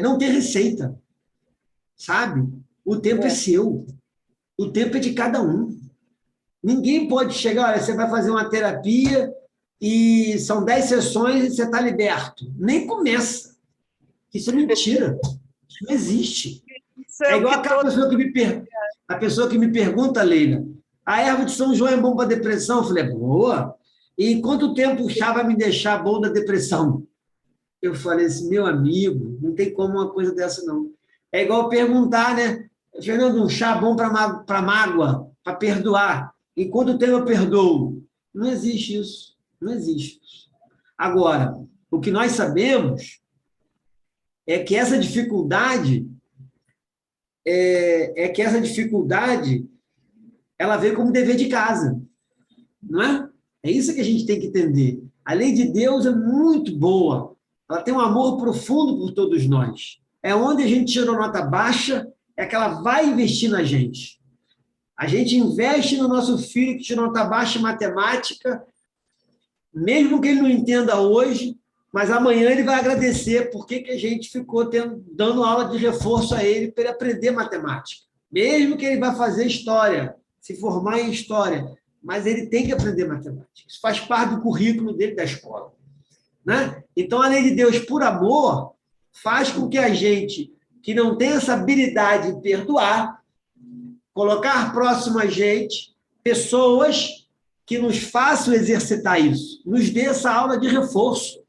[SPEAKER 1] não tem receita, sabe? O tempo é seu, o tempo é de cada um. Ninguém pode chegar, olha, você vai fazer uma terapia e são 10 sessões e você está liberto. Nem começa. Isso é mentira. Isso não existe. É igual aquela pessoa que me pergunta, Leila, a erva de São João é bom para depressão? Eu falei, boa. E quanto tempo o chá vai me deixar bom da depressão? Eu falei assim, meu amigo, não tem como uma coisa dessa, não. É igual perguntar, né? Fernando, um chá bom para mágoa, para perdoar. E quanto tempo eu perdoo? Não existe isso. Não existe isso. Agora, o que nós sabemos é que essa dificuldade ela vem como dever de casa, não é? É isso que a gente tem que entender. A lei de Deus é muito boa, ela tem um amor profundo por todos nós. É onde a gente tirou nota baixa, é que ela vai investir na gente. A gente investe no nosso filho que tirou nota baixa em matemática, mesmo que ele não entenda hoje, mas amanhã ele vai agradecer porque que a gente ficou dando aula de reforço a ele para ele aprender matemática. Mesmo que ele vá fazer história, se formar em história, mas ele tem que aprender matemática. Isso faz parte do currículo dele da escola. né? Então, a lei de Deus, por amor, faz com que a gente, que não tem essa habilidade de perdoar, colocar próximo a gente pessoas que nos façam exercitar isso, nos dê essa aula de reforço,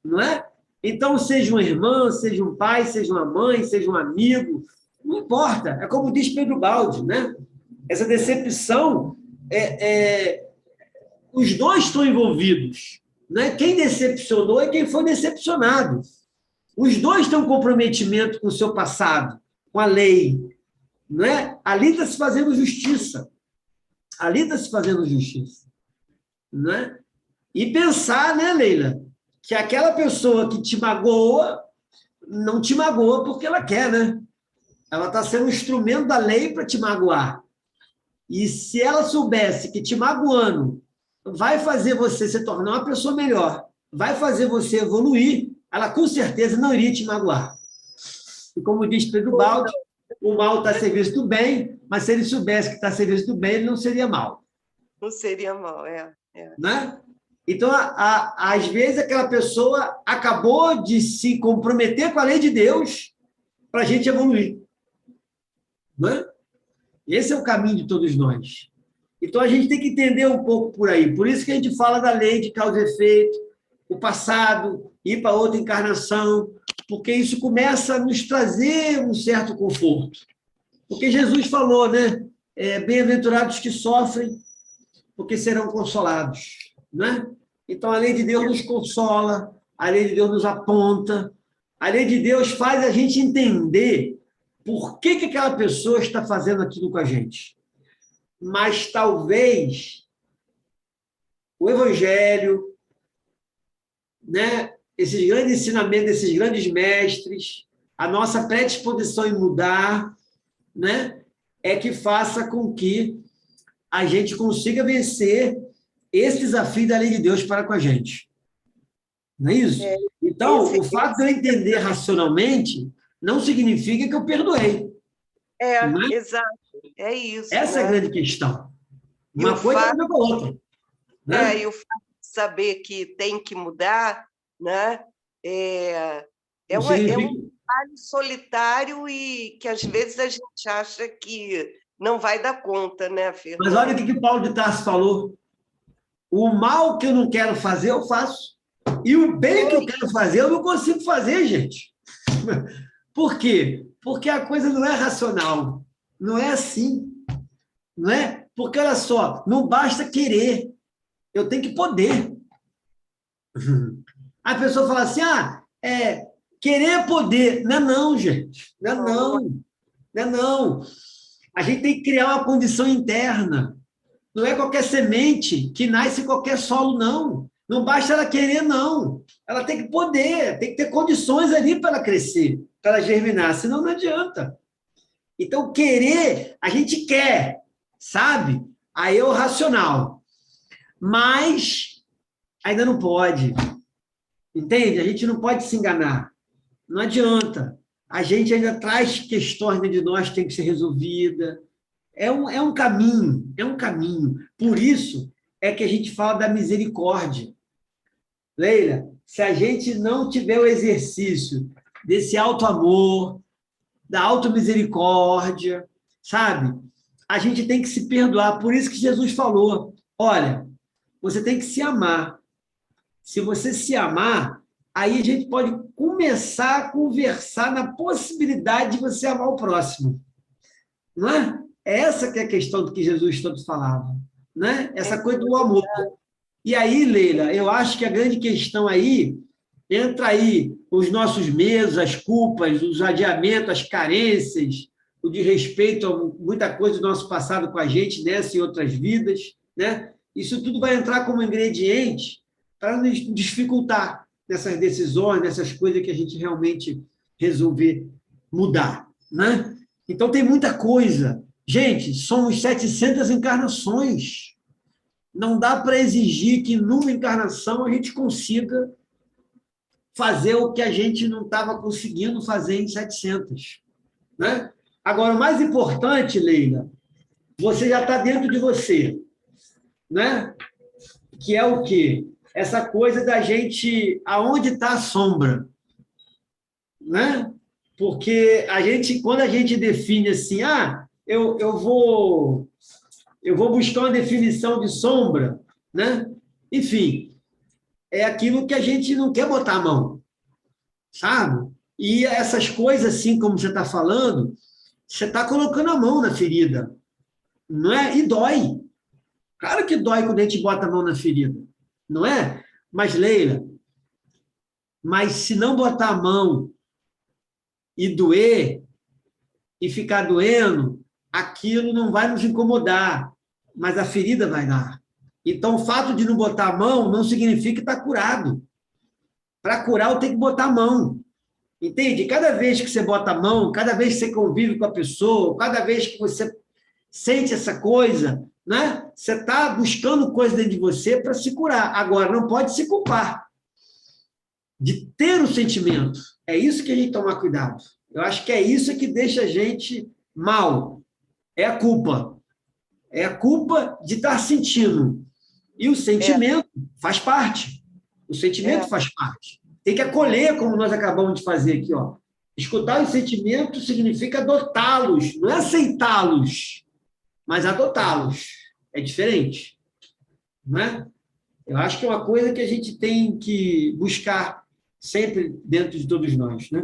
[SPEAKER 1] não é? Então, seja uma irmã, seja um pai, seja uma mãe, seja um amigo, não importa. É como diz Pedro Baldi, né? Essa decepção, os dois estão envolvidos, né? Quem decepcionou e quem foi decepcionado. Os dois têm um comprometimento com o seu passado, com a lei, não é? Ali está se fazendo justiça. Ali está se fazendo justiça, não é? E pensar, né, Leila, que aquela pessoa que te magoa, não te magoa porque ela quer, né? Ela está sendo um instrumento da lei para te magoar. E se ela soubesse que te magoando vai fazer você se tornar uma pessoa melhor, vai fazer você evoluir, ela com certeza não iria te magoar. E como diz Pedro Baldi, o mal está a serviço do bem, mas se ele soubesse que está a serviço do bem, ele não seria mal.
[SPEAKER 3] Não seria mal,
[SPEAKER 1] Né? Então, às vezes, aquela pessoa acabou de se comprometer com a lei de Deus para a gente evoluir. Né? Esse é o caminho de todos nós. Então, a gente tem que entender um pouco por aí. Por isso que a gente fala da lei de causa e efeito, o passado, ir para outra encarnação, porque isso começa a nos trazer um certo conforto. Porque Jesus falou, né? Bem-aventurados que sofrem, porque serão consolados. Né? Então, a lei de Deus nos consola, a lei de Deus nos aponta, a lei de Deus faz a gente entender por que aquela pessoa está fazendo aquilo com a gente. Mas talvez o Evangelho, né, esses grandes ensinamentos desses grandes mestres, a nossa predisposição em mudar, né, é que faça com que a gente consiga vencer esse desafio da lei de Deus para com a gente. Não é isso? Então, o fato de eu entender racionalmente não significa que eu perdoei.
[SPEAKER 3] Exato. É isso.
[SPEAKER 1] Essa é a grande questão. Uma coisa é com a outra. Né?
[SPEAKER 3] E o fato de saber que tem que mudar, né? É um trabalho solitário e que às vezes a gente acha que não vai dar conta, né, Fernanda?
[SPEAKER 1] Mas olha o que Paulo de Tarso falou. O mal que eu não quero fazer, eu faço. E o bem que eu quero fazer, eu não consigo fazer, gente. Por quê? Porque a coisa não é racional. Não é assim. Não é? Porque, olha só, não basta querer. Eu tenho que poder. A pessoa fala assim, querer é poder. Não é não, gente. Não é não. Não é não. A gente tem que criar uma condição interna. Não é qualquer semente que nasce em qualquer solo, não. Não basta ela querer, não. Ela tem que poder, tem que ter condições ali para ela crescer, para ela germinar, senão não adianta. Então, querer, a gente quer, sabe? Aí é o racional. Mas ainda não pode. Entende? A gente não pode se enganar. Não adianta. A gente ainda traz questões dentro de nós que tem que ser resolvida. É um caminho, é um caminho. Por isso é que a gente fala da misericórdia. Leila, se a gente não tiver o exercício desse alto amor, da auto-misericórdia, sabe? A gente tem que se perdoar. Por isso que Jesus falou, olha, você tem que se amar. Se você se amar, aí a gente pode começar a conversar na possibilidade de você amar o próximo. Não é? Essa que é a questão do que Jesus tanto falava, né? Essa coisa do amor. E aí, Leila, eu acho que a grande questão aí, entra aí os nossos medos, as culpas, os adiamentos, as carências, o desrespeito a muita coisa do nosso passado com a gente, nessa e outras vidas, né? Isso tudo vai entrar como ingrediente para nos dificultar nessas decisões, nessas coisas que a gente realmente resolver mudar, né? Então, tem muita coisa. Gente, somos 700 encarnações. Não dá para exigir que numa encarnação a gente consiga fazer o que a gente não estava conseguindo fazer em 700. Né? Agora, o mais importante, Leila, você já está dentro de você. Né? Que é o quê? essa coisa da gente, aonde está a sombra, né? Porque quando a gente define assim, eu vou buscar uma definição de sombra, né? Enfim, é aquilo que a gente não quer botar a mão, sabe? E essas coisas, assim, como você está falando, você está colocando a mão na ferida, não é? E dói. Claro que dói quando a gente bota a mão na ferida, não é? Mas, Leila, se não botar a mão e doer, e ficar doendo, aquilo não vai nos incomodar, mas a ferida vai dar. Então, o fato de não botar a mão não significa que está curado. Para curar, eu tenho que botar a mão. Entende? Cada vez que você bota a mão, cada vez que você convive com a pessoa, cada vez que você sente essa coisa, né? Você está buscando coisa dentro de você para se curar. Agora, não pode se culpar de ter o sentimento. É isso que a gente toma cuidado. Eu acho que é isso que deixa a gente mal. É a culpa. É a culpa de estar sentindo. E o sentimento faz parte. O sentimento faz parte. Tem que acolher, como nós acabamos de fazer aqui, ó. Escutar os sentimentos significa adotá-los, não é aceitá-los, mas adotá-los. É diferente, não é? Eu acho que é uma coisa que a gente tem que buscar sempre dentro de todos nós, né?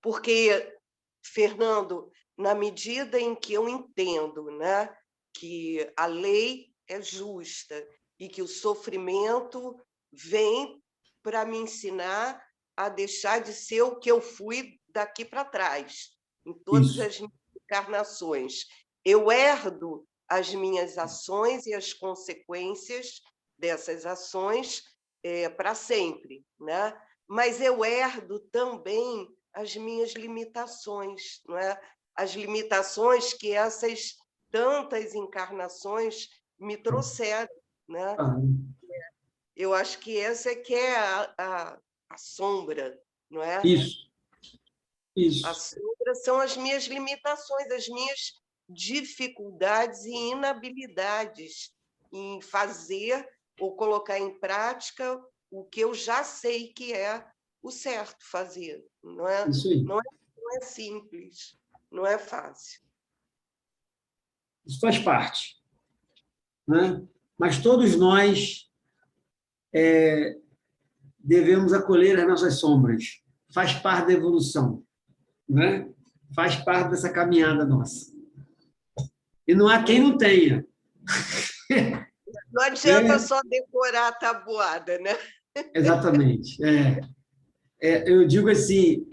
[SPEAKER 3] Porque, Fernando, na medida em que eu entendo, né, que a lei é justa e que o sofrimento vem para me ensinar a deixar de ser o que eu fui daqui para trás, em todas as minhas encarnações. Eu herdo as minhas ações e as consequências dessas ações para sempre, né? Mas eu herdo também as minhas limitações, não é? As limitações que essas tantas encarnações me trouxeram, né? Eu acho que essa é que é a sombra, não é?
[SPEAKER 1] Isso.
[SPEAKER 3] A sombra são as minhas limitações, as minhas dificuldades e inabilidades em fazer ou colocar em prática o que eu já sei que é o certo fazer, não é?
[SPEAKER 1] Isso aí.
[SPEAKER 3] Não é simples, não é fácil.
[SPEAKER 1] Isso faz parte, né? Mas todos nós devemos acolher as nossas sombras. Faz parte da evolução, né? Faz parte dessa caminhada nossa. E não há quem não tenha.
[SPEAKER 3] Não adianta só decorar a tabuada, né?
[SPEAKER 1] Exatamente. Eu digo assim,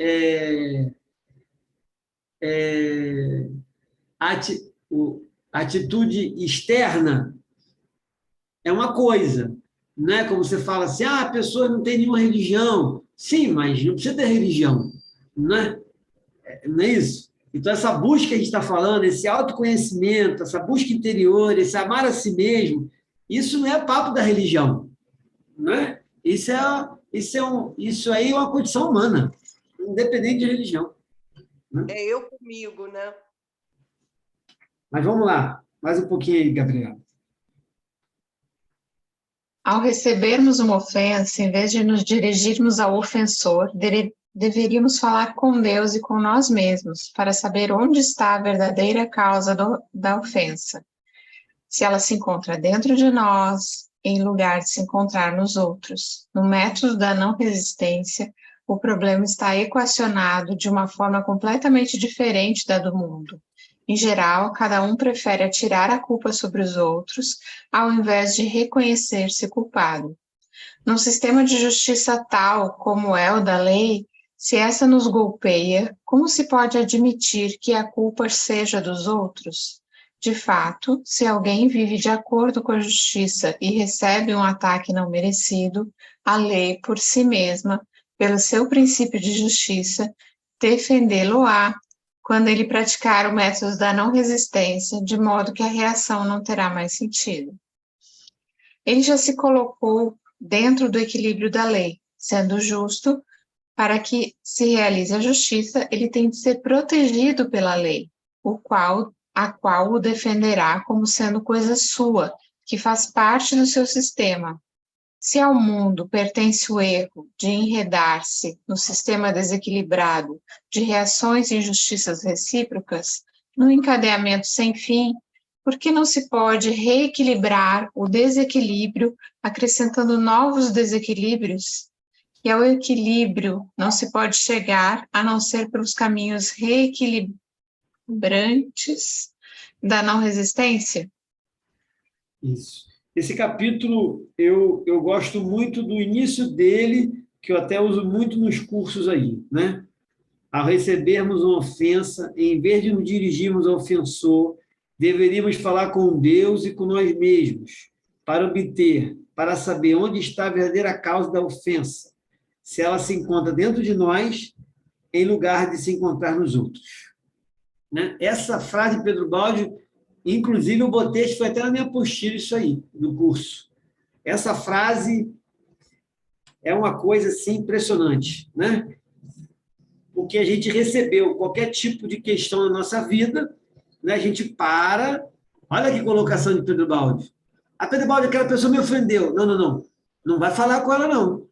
[SPEAKER 1] a atitude externa é uma coisa, né? Como você fala assim, a pessoa não tem nenhuma religião. Sim, mas não precisa ter religião, né? Não é isso? Então, essa busca que a gente está falando, esse autoconhecimento, essa busca interior, esse amar a si mesmo, isso não é papo da religião, né? Isso aí é uma condição humana, independente de religião. Né?
[SPEAKER 3] É eu comigo, né?
[SPEAKER 1] Mas vamos lá, mais um pouquinho aí, Gabriela.
[SPEAKER 2] Ao recebermos uma ofensa, em vez de nos dirigirmos ao ofensor, deveríamos falar com Deus e com nós mesmos, para saber onde está a verdadeira causa da ofensa. Se ela se encontra dentro de nós, em lugar de se encontrar nos outros. No método da não resistência, o problema está equacionado de uma forma completamente diferente da do mundo. Em geral, cada um prefere atirar a culpa sobre os outros, ao invés de reconhecer-se culpado. Num sistema de justiça tal como é o da lei, se essa nos golpeia, como se pode admitir que a culpa seja dos outros? De fato, se alguém vive de acordo com a justiça e recebe um ataque não merecido, a lei, por si mesma, pelo seu princípio de justiça, defendê-lo-á quando ele praticar o método da não resistência, de modo que a reação não terá mais sentido. Ele já se colocou dentro do equilíbrio da lei, sendo justo. Para que se realize a justiça, ele tem de ser protegido pela lei, a qual o defenderá como sendo coisa sua, que faz parte do seu sistema. Se ao mundo pertence o erro de enredar-se no sistema desequilibrado de reações e injustiças recíprocas, no encadeamento sem fim, por que não se pode reequilibrar o desequilíbrio acrescentando novos desequilíbrios? E ao equilíbrio não se pode chegar a não ser pelos caminhos reequilibrantes da não resistência?
[SPEAKER 1] Isso. Esse capítulo, eu gosto muito do início dele, que eu até uso muito nos cursos aí, né? Ao recebermos uma ofensa, em vez de nos dirigirmos ao ofensor, deveríamos falar com Deus e com nós mesmos, para saber onde está a verdadeira causa da ofensa, se ela se encontra dentro de nós, em lugar de se encontrar nos outros. Né? Essa frase de Pedro Baldi, inclusive eu botei, acho que foi até na minha apostila isso aí, do curso. Essa frase é uma coisa assim impressionante, né? Porque a gente recebeu qualquer tipo de questão na nossa vida, né? A gente para, olha que colocação de Pedro Baldi. A Pedro Baldi, aquela pessoa me ofendeu. Não, não, não. Não vai falar com ela, não.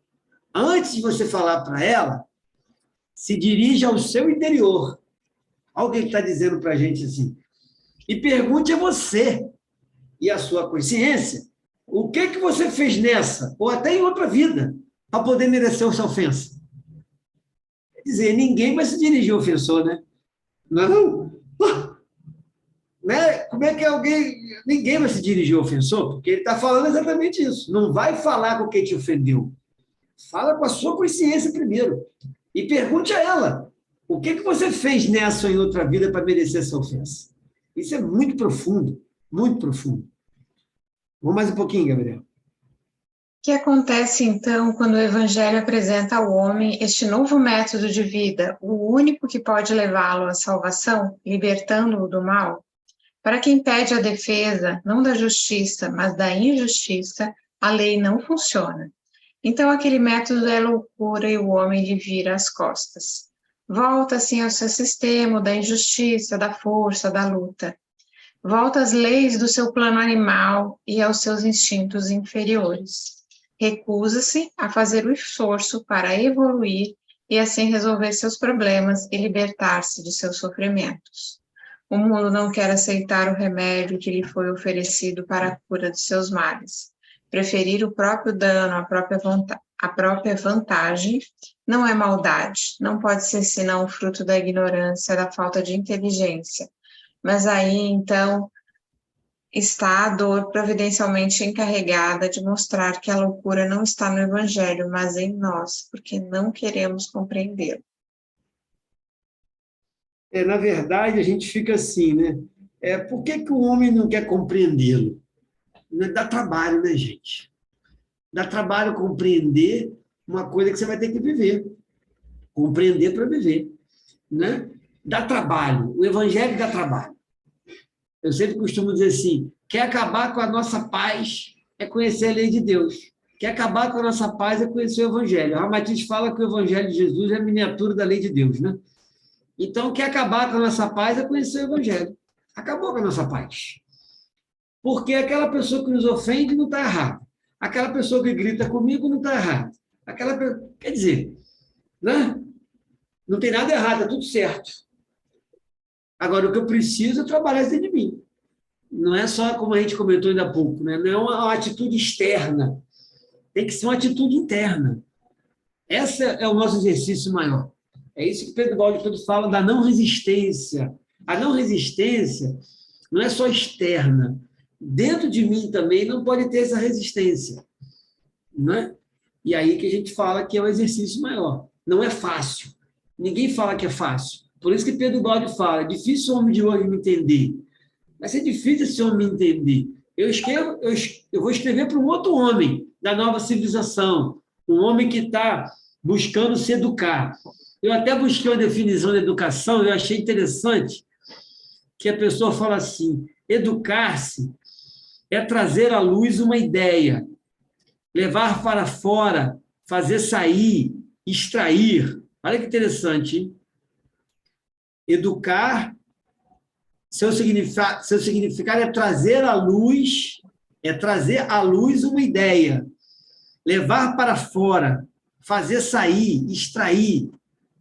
[SPEAKER 1] Antes de você falar para ela, se dirija ao seu interior. Olha o que ele está dizendo para a gente assim. E pergunte a você e a sua consciência o que você fez nessa, ou até em outra vida, para poder merecer essa ofensa. Quer dizer, ninguém vai se dirigir ao ofensor, né? Não. Né? Como é que alguém... Ninguém vai se dirigir ao ofensor, porque ele está falando exatamente isso. Não vai falar com quem te ofendeu. Fala com a sua consciência primeiro. E pergunte a ela o que você fez nessa ou em outra vida para merecer essa ofensa. Isso é muito profundo, muito profundo. Vamos mais um pouquinho, Gabriel.
[SPEAKER 2] O que acontece, então, quando o Evangelho apresenta ao homem este novo método de vida, o único que pode levá-lo à salvação, libertando-o do mal? Para quem pede a defesa, não da justiça, mas da injustiça, a lei não funciona. Então, aquele método é loucura e o homem lhe vira as costas. Volta, assim, ao seu sistema da injustiça, da força, da luta. Volta às leis do seu plano animal e aos seus instintos inferiores. Recusa-se a fazer o esforço para evoluir e assim resolver seus problemas e libertar-se de seus sofrimentos. O mundo não quer aceitar o remédio que lhe foi oferecido para a cura de seus males. Preferir o próprio dano, a própria vantagem, não é maldade, não pode ser senão o fruto da ignorância, da falta de inteligência. Mas aí, então, está a dor providencialmente encarregada de mostrar que a loucura não está no Evangelho, mas em nós, porque não queremos compreendê-lo.
[SPEAKER 1] Na verdade, a gente fica assim, né? Por que o homem não quer compreendê-lo? Dá trabalho, né, gente? Dá trabalho compreender uma coisa que você vai ter que viver. Compreender para viver, né? Dá trabalho. O Evangelho dá trabalho. Eu sempre costumo dizer assim, quer acabar com a nossa paz é conhecer a lei de Deus. Quer acabar com a nossa paz é conhecer o Evangelho. O Ramatiz fala que o Evangelho de Jesus é a miniatura da lei de Deus, né? Então, quer acabar com a nossa paz é conhecer o Evangelho. Acabou com a nossa paz. Porque aquela pessoa que nos ofende não está errada. Aquela pessoa que grita comigo não está errada. Quer dizer, né? Não tem nada errado, é tudo certo. Agora, o que eu preciso é trabalhar isso dentro de mim. Não é só, como a gente comentou ainda há pouco, né? Não é uma atitude externa. Tem que ser uma atitude interna. Esse é o nosso exercício maior. É isso que Pedro Baldi todo fala da não resistência. A não resistência não é só externa. Dentro de mim também não pode ter essa resistência. Não é? E aí que a gente fala que é um exercício maior. Não é fácil. Ninguém fala que é fácil. Por isso que Pedro Baldi fala, é difícil o homem de hoje me entender. Vai ser difícil esse homem me entender. Eu vou escrever para um outro homem da nova civilização, um homem que está buscando se educar. Eu até busquei uma definição de educação, eu achei interessante que a pessoa fala assim, educar-se é trazer à luz uma ideia, levar para fora, fazer sair, extrair. Olha que interessante, hein? Educar, seu significado é trazer à luz uma ideia, levar para fora, fazer sair, extrair.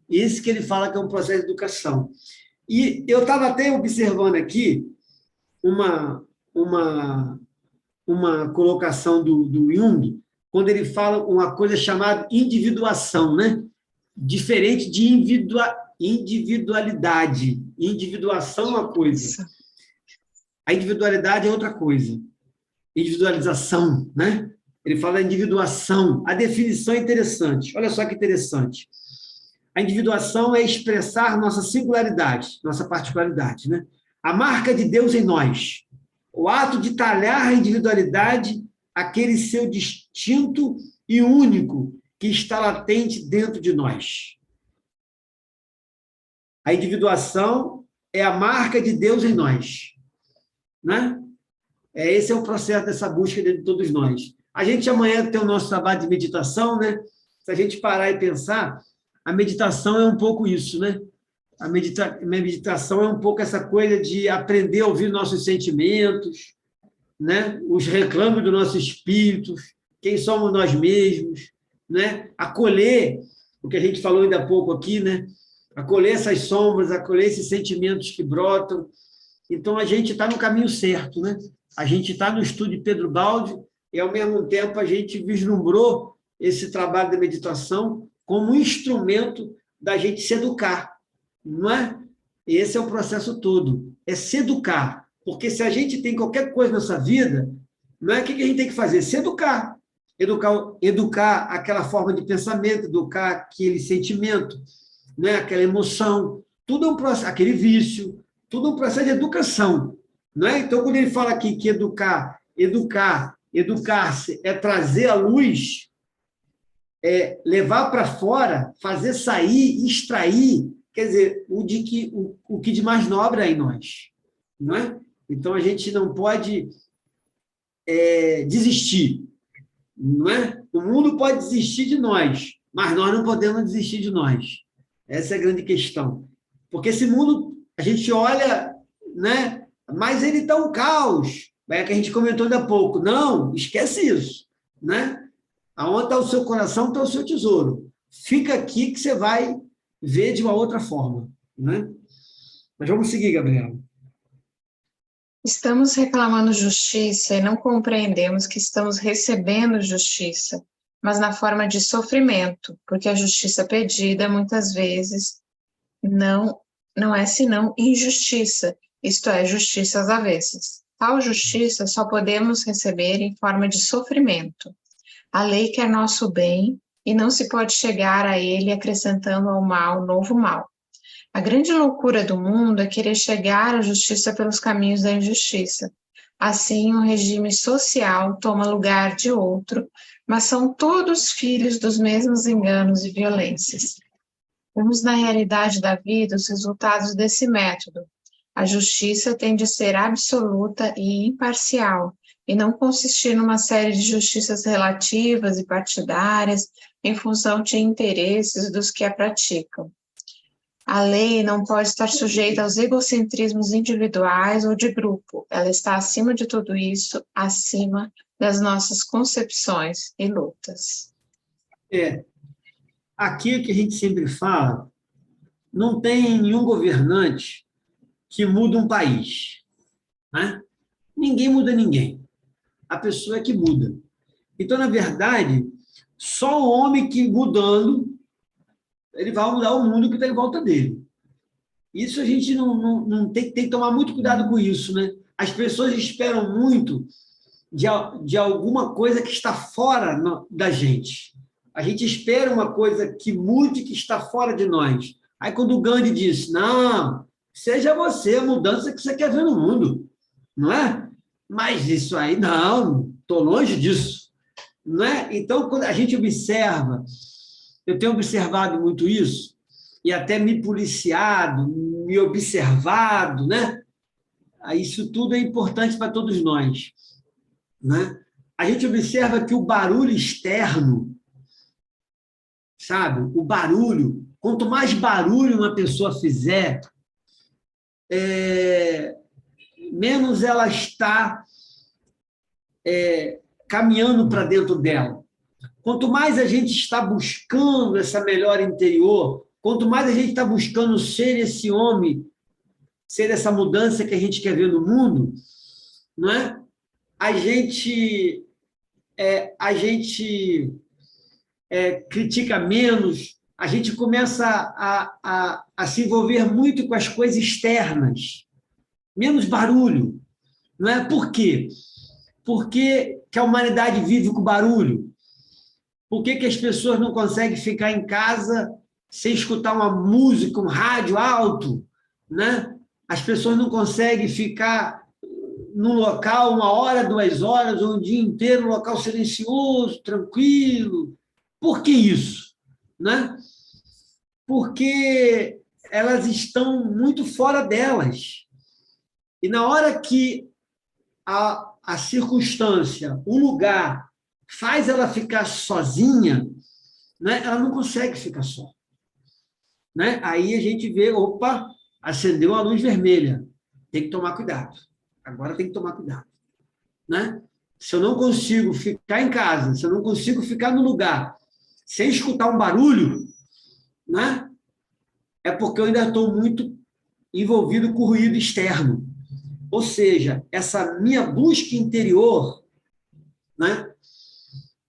[SPEAKER 1] Esse que ele fala que é um processo de educação. E eu estava até observando aqui uma colocação do Jung, quando ele fala uma coisa chamada individuação, né? Diferente de individualidade. Individuação é uma coisa. A individualidade é outra coisa. Individualização, né? Ele fala individuação. A definição é interessante. Olha só que interessante. A individuação é expressar nossa singularidade, nossa particularidade, né? A marca de Deus em nós. O ato de talhar a individualidade, aquele seu distinto e único que está latente dentro de nós. A individuação é a marca de Deus em nós, né? Esse é o processo dessa busca dentro de todos nós. A gente amanhã tem o nosso trabalho de meditação, né? Se a gente parar e pensar, a meditação é um pouco isso, né? A meditação é um pouco essa coisa de aprender a ouvir nossos sentimentos, né? Os reclamos do nosso espírito, quem somos nós mesmos, né? Acolher o que a gente falou ainda há pouco aqui, né? Acolher essas sombras, acolher esses sentimentos que brotam. Então, a gente está no caminho certo, né? A gente está no estudo de Pedro Baldi e, ao mesmo tempo, a gente vislumbrou esse trabalho da meditação como um instrumento da gente se educar, não é? Esse é o processo todo, é se educar. Porque se a gente tem qualquer coisa na nossa vida, não é? O que a gente tem que fazer? Se educar. Educar aquela forma de pensamento, educar aquele sentimento, né? Aquela emoção, tudo é um processo, aquele vício, tudo é um processo de educação, não é? Então, quando ele fala aqui que educar-se é trazer à luz, é levar para fora, fazer sair, extrair, quer dizer, o que de mais nobre é em nós, não é? Então, a gente não pode desistir, não é? O mundo pode desistir de nós, mas nós não podemos desistir de nós. Essa é a grande questão. Porque esse mundo, a gente olha, né? Mas ele está um caos. É que a gente comentou ainda há pouco. Não, esquece isso, né? Aonde está o seu coração, está o seu tesouro. Fica aqui que você vai ver de uma outra forma, né? Mas vamos seguir, Gabriela.
[SPEAKER 2] Estamos reclamando justiça e não compreendemos que estamos recebendo justiça, mas na forma de sofrimento, porque a justiça pedida, muitas vezes, não é senão injustiça, isto é, justiça às avessas. Tal justiça só podemos receber em forma de sofrimento. A lei quer nosso bem e não se pode chegar a ele acrescentando ao mal novo mal. A grande loucura do mundo é querer chegar à justiça pelos caminhos da injustiça. Assim, um regime social toma lugar de outro, mas são todos filhos dos mesmos enganos e violências. Vemos na realidade da vida os resultados desse método. A justiça tem de ser absoluta e imparcial, e não consistir numa série de justiças relativas e partidárias em função de interesses dos que a praticam. A lei não pode estar sujeita aos egocentrismos individuais ou de grupo. Ela está acima de tudo isso, acima das nossas concepções e lutas.
[SPEAKER 1] Aqui que a gente sempre fala, não tem nenhum governante que muda um país, né? Ninguém muda ninguém. A pessoa é que muda. Então, na verdade, só o homem que mudando, ele vai mudar o mundo que está em volta dele. Isso a gente não tem que tomar muito cuidado com isso, né? As pessoas esperam muito de alguma coisa que está fora da gente. A gente espera uma coisa que mude, que está fora de nós. Aí, quando o Gandhi disse, não, seja você a mudança que você quer ver no mundo, não é? Mas isso aí, não, estou longe disso, não é? Então, quando a gente observa, eu tenho observado muito isso, e até me policiado, me observado, né? Isso tudo é importante para todos nós, né? A gente observa que o barulho externo, sabe? O barulho, quanto mais barulho uma pessoa fizer, menos ela está caminhando para dentro dela. Quanto mais a gente está buscando essa melhora interior, quanto mais a gente está buscando ser esse homem, ser essa mudança que a gente quer ver no mundo, não é? A gente critica menos, a gente começa a se envolver muito com as coisas externas, menos barulho, não é? Por quê? Por que a humanidade vive com barulho? Por que as pessoas não conseguem ficar em casa sem escutar uma música, um rádio alto, né? As pessoas não conseguem ficar num local 1 hora, 2 horas, ou um dia inteiro, num local silencioso, tranquilo. Por que isso? Né? Porque elas estão muito fora delas. E na hora que a circunstância, o lugar, faz ela ficar sozinha, né? Ela não consegue ficar só. Né? Aí a gente vê, opa, acendeu a luz vermelha, tem que tomar cuidado. Agora tem que tomar cuidado. Né? Se eu não consigo ficar em casa, se eu não consigo ficar no lugar sem escutar um barulho, né? É porque eu ainda estou muito envolvido com o ruído externo. Ou seja, essa minha busca interior, né?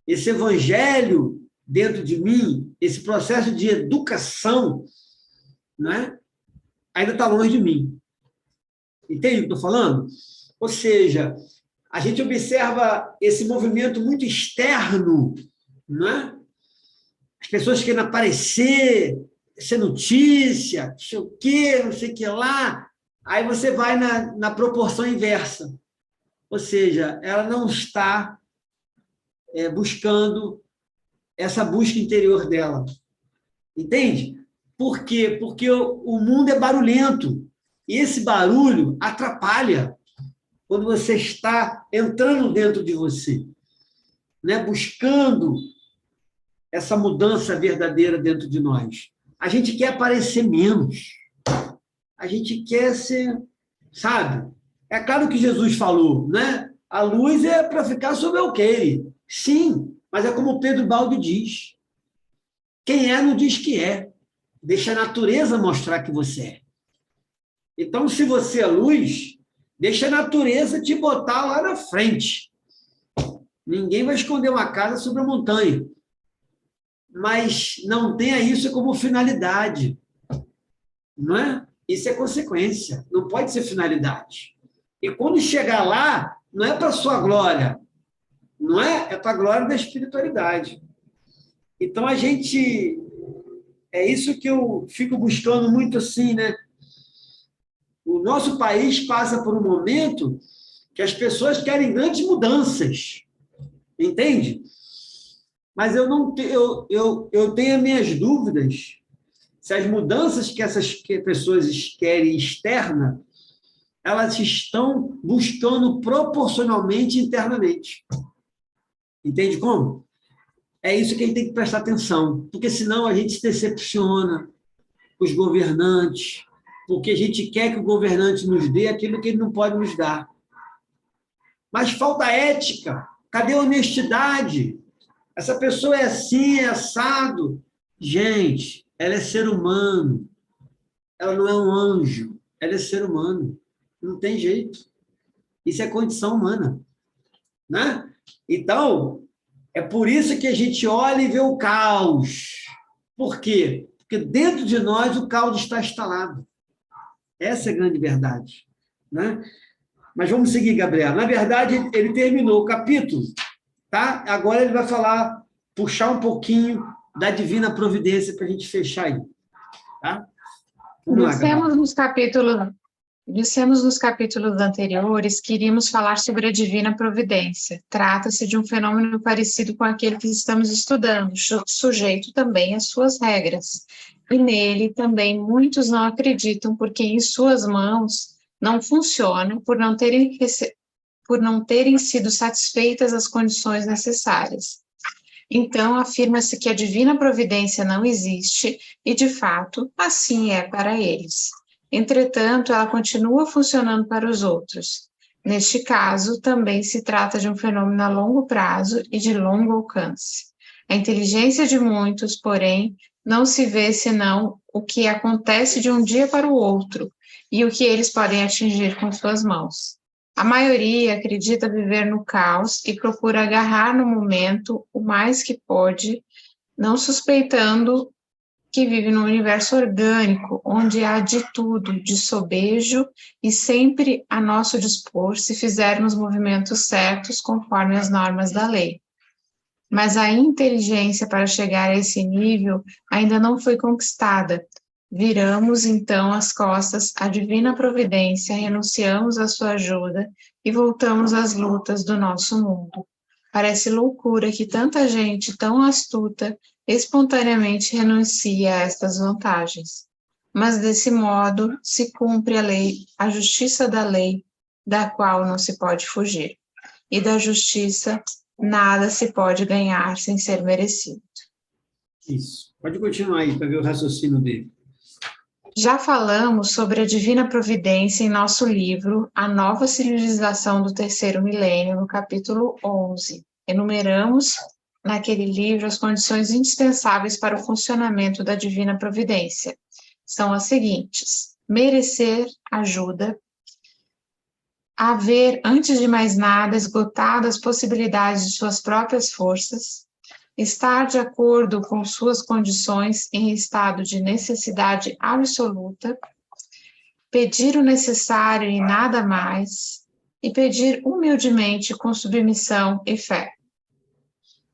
[SPEAKER 1] Esse evangelho dentro de mim, esse processo de educação, né? Ainda está longe de mim. Entende o que eu estou falando? Ou seja, a gente observa esse movimento muito externo, né? As pessoas querem aparecer, ser notícia, não sei o quê, não sei o que lá. Aí você vai na proporção inversa. Ou seja, ela não está buscando essa busca interior dela. Entende? Por quê? Porque o mundo é barulhento. E esse barulho atrapalha quando você está entrando dentro de você, né? Buscando essa mudança verdadeira dentro de nós. A gente quer aparecer menos. A gente quer ser, sabe? É claro que Jesus falou, né? A luz é para ficar sob o alqueire. Sim, mas é como Pedro Baldo diz. Quem é não diz que é. Deixa a natureza mostrar que você é. Então, se você é luz, deixa a natureza te botar lá na frente. Ninguém vai esconder uma casa sobre a montanha. Mas não tenha isso como finalidade. Não é? Isso é consequência. Não pode ser finalidade. E quando chegar lá, não é para a sua glória. Não é? É para a glória da espiritualidade. Então, a gente... É isso que eu fico buscando muito assim, né? O nosso país passa por um momento que as pessoas querem grandes mudanças, entende? Mas eu tenho as minhas dúvidas se as mudanças que essas pessoas querem externa, elas estão buscando proporcionalmente internamente. Entende como? É isso que a gente tem que prestar atenção, porque senão a gente se decepciona com os governantes, porque a gente quer que o governante nos dê aquilo que ele não pode nos dar. Mas falta ética. Cadê a honestidade? Essa pessoa é assim, é assado. Gente, ela é ser humano. Ela não é um anjo. Ela é ser humano. Não tem jeito. Isso é condição humana. Né? Então, é por isso que a gente olha e vê o caos. Por quê? Porque dentro de nós o caos está instalado. Essa é a grande verdade. Né? Mas vamos seguir, Gabriel. Na verdade, ele terminou o capítulo, tá? Agora ele vai falar, puxar um pouquinho da divina providência para a gente fechar aí. Tá? Vamos lá, Gabriel.
[SPEAKER 2] Dissemos nos capítulos anteriores que iríamos falar sobre a divina providência. Trata-se de um fenômeno parecido com aquele que estamos estudando, sujeito também às suas regras. E nele também muitos não acreditam, porque em suas mãos não funciona por não terem sido satisfeitas as condições necessárias. Então, afirma-se que a divina providência não existe e, de fato, assim é para eles. Entretanto, ela continua funcionando para os outros. Neste caso, também se trata de um fenômeno a longo prazo e de longo alcance. A inteligência de muitos, porém, não se vê senão o que acontece de um dia para o outro e o que eles podem atingir com suas mãos. A maioria acredita viver no caos e procura agarrar no momento o mais que pode, não suspeitando que vive num universo orgânico, onde há de tudo, de sobejo e sempre a nosso dispor se fizermos movimentos certos conforme as normas da lei. Mas a inteligência para chegar a esse nível ainda não foi conquistada. Viramos então as costas à divina providência, renunciamos à sua ajuda e voltamos às lutas do nosso mundo. Parece loucura que tanta gente tão astuta espontaneamente renuncie a estas vantagens. Mas desse modo se cumpre a lei, a justiça da lei, da qual não se pode fugir. E da justiça nada se pode ganhar sem ser merecido.
[SPEAKER 1] Isso. Pode continuar aí para ver o raciocínio dele.
[SPEAKER 2] Já falamos sobre a divina providência em nosso livro A Nova Civilização do Terceiro Milênio, no capítulo 11. Enumeramos naquele livro as condições indispensáveis para o funcionamento da divina providência. São as seguintes: merecer ajuda, haver, antes de mais nada, esgotado as possibilidades de suas próprias forças, estar de acordo com suas condições em estado de necessidade absoluta, pedir o necessário e nada mais, e pedir humildemente com submissão e fé.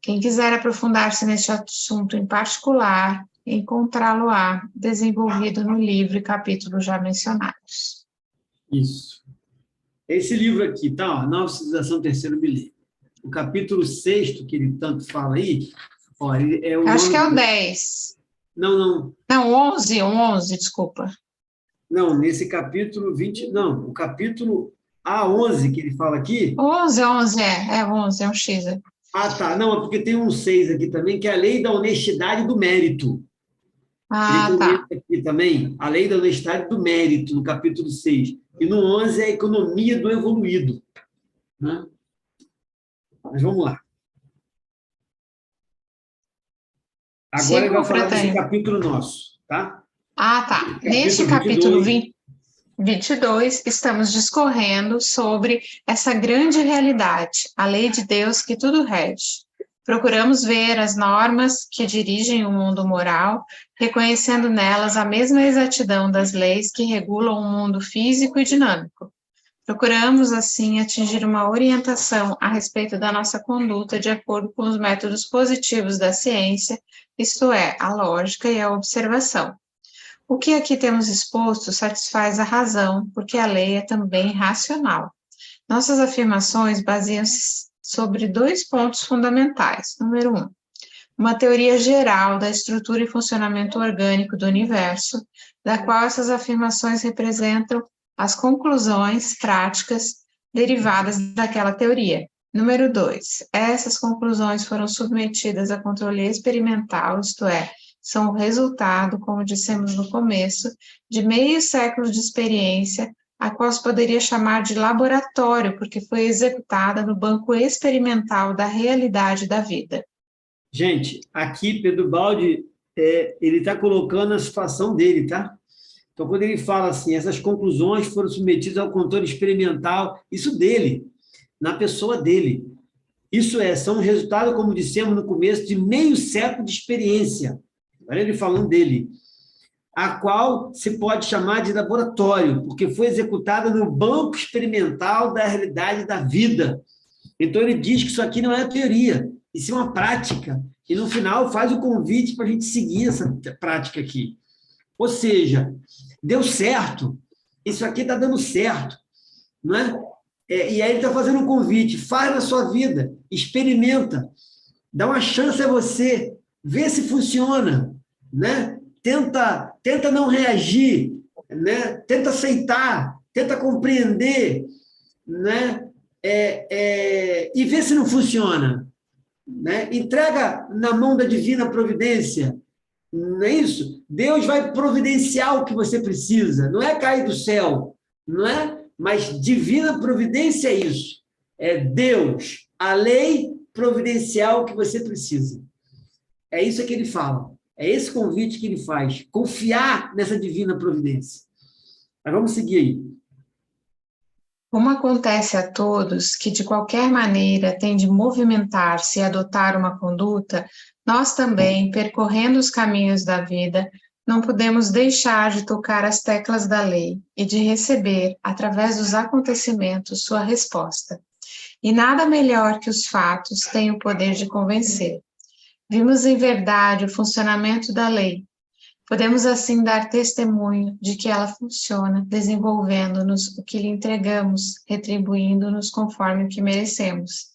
[SPEAKER 2] Quem quiser aprofundar-se neste assunto em particular, encontrá-lo-á desenvolvido no livro e capítulo já mencionados.
[SPEAKER 1] Isso. Esse livro aqui, tá? Ó, Nova Civilização do Terceiro Milênio. O capítulo 6, que ele tanto fala aí, ó, é o
[SPEAKER 2] Acho que é o
[SPEAKER 1] nome...
[SPEAKER 2] 10.
[SPEAKER 1] Não.
[SPEAKER 2] Não, 11, desculpa.
[SPEAKER 1] Não, nesse capítulo 20... Não, o capítulo A11 que ele fala aqui...
[SPEAKER 2] 11, é 11, é um X.
[SPEAKER 1] Ah, tá. Não, é porque tem um 6 aqui também, que é a lei da honestidade e do mérito. Ele comenta aqui também a lei da honestidade e do mérito, no capítulo 6. E no 11 é a economia do evoluído. Né? Mas vamos lá. Agora ele vai falar desse capítulo nosso, tá?
[SPEAKER 2] Ah, tá. Neste capítulo 22, estamos discorrendo sobre essa grande realidade, a lei de Deus que tudo rege. Procuramos ver as normas que dirigem o mundo moral, reconhecendo nelas a mesma exatidão das leis que regulam o mundo físico e dinâmico. Procuramos, assim, atingir uma orientação a respeito da nossa conduta de acordo com os métodos positivos da ciência, isto é, a lógica e a observação. O que aqui temos exposto satisfaz a razão, porque a lei é também racional. Nossas afirmações baseiam-se sobre 2 pontos fundamentais. Número 1, uma teoria geral da estrutura e funcionamento orgânico do universo, da qual essas afirmações representam as conclusões práticas derivadas daquela teoria. Número 2, essas conclusões foram submetidas a controle experimental, isto é, são o resultado, como dissemos no começo, de meio século de experiência, a qual se poderia chamar de laboratório, porque foi executada no banco experimental da realidade da vida.
[SPEAKER 1] Gente, aqui Pedro Baldi, ele está colocando a situação dele, tá? Então, quando ele fala assim, essas conclusões foram submetidas ao controle experimental, isso dele, na pessoa dele. Isso são um resultado, como dissemos no começo, de meio século de experiência. Olha ele falando dele. A qual se pode chamar de laboratório, porque foi executada no banco experimental da realidade da vida. Então, ele diz que isso aqui não é teoria, isso é uma prática. E, no final, faz o convite para a gente seguir essa prática aqui. Ou seja, deu certo, isso aqui está dando certo, não é? E aí ele está fazendo um convite, faz na sua vida, experimenta, dá uma chance a você, vê se funciona, né? Tenta não reagir, né? Tenta aceitar, tenta compreender, né? E vê se não funciona, né? Entrega na mão da divina providência, não é isso? Deus vai providenciar o que você precisa, não é cair do céu, não é? Mas divina providência é isso, é Deus, a lei providencial que você precisa. É isso que ele fala. É esse convite que ele faz. Confiar nessa divina providência. Mas vamos seguir aí.
[SPEAKER 2] Como acontece a todos que, de qualquer maneira, têm de movimentar-se e adotar uma conduta, nós também, percorrendo os caminhos da vida, não podemos deixar de tocar as teclas da lei e de receber, através dos acontecimentos, sua resposta. E nada melhor que os fatos tem o poder de convencer. Vimos em verdade o funcionamento da lei. Podemos assim dar testemunho de que ela funciona, desenvolvendo-nos o que lhe entregamos, retribuindo-nos conforme o que merecemos.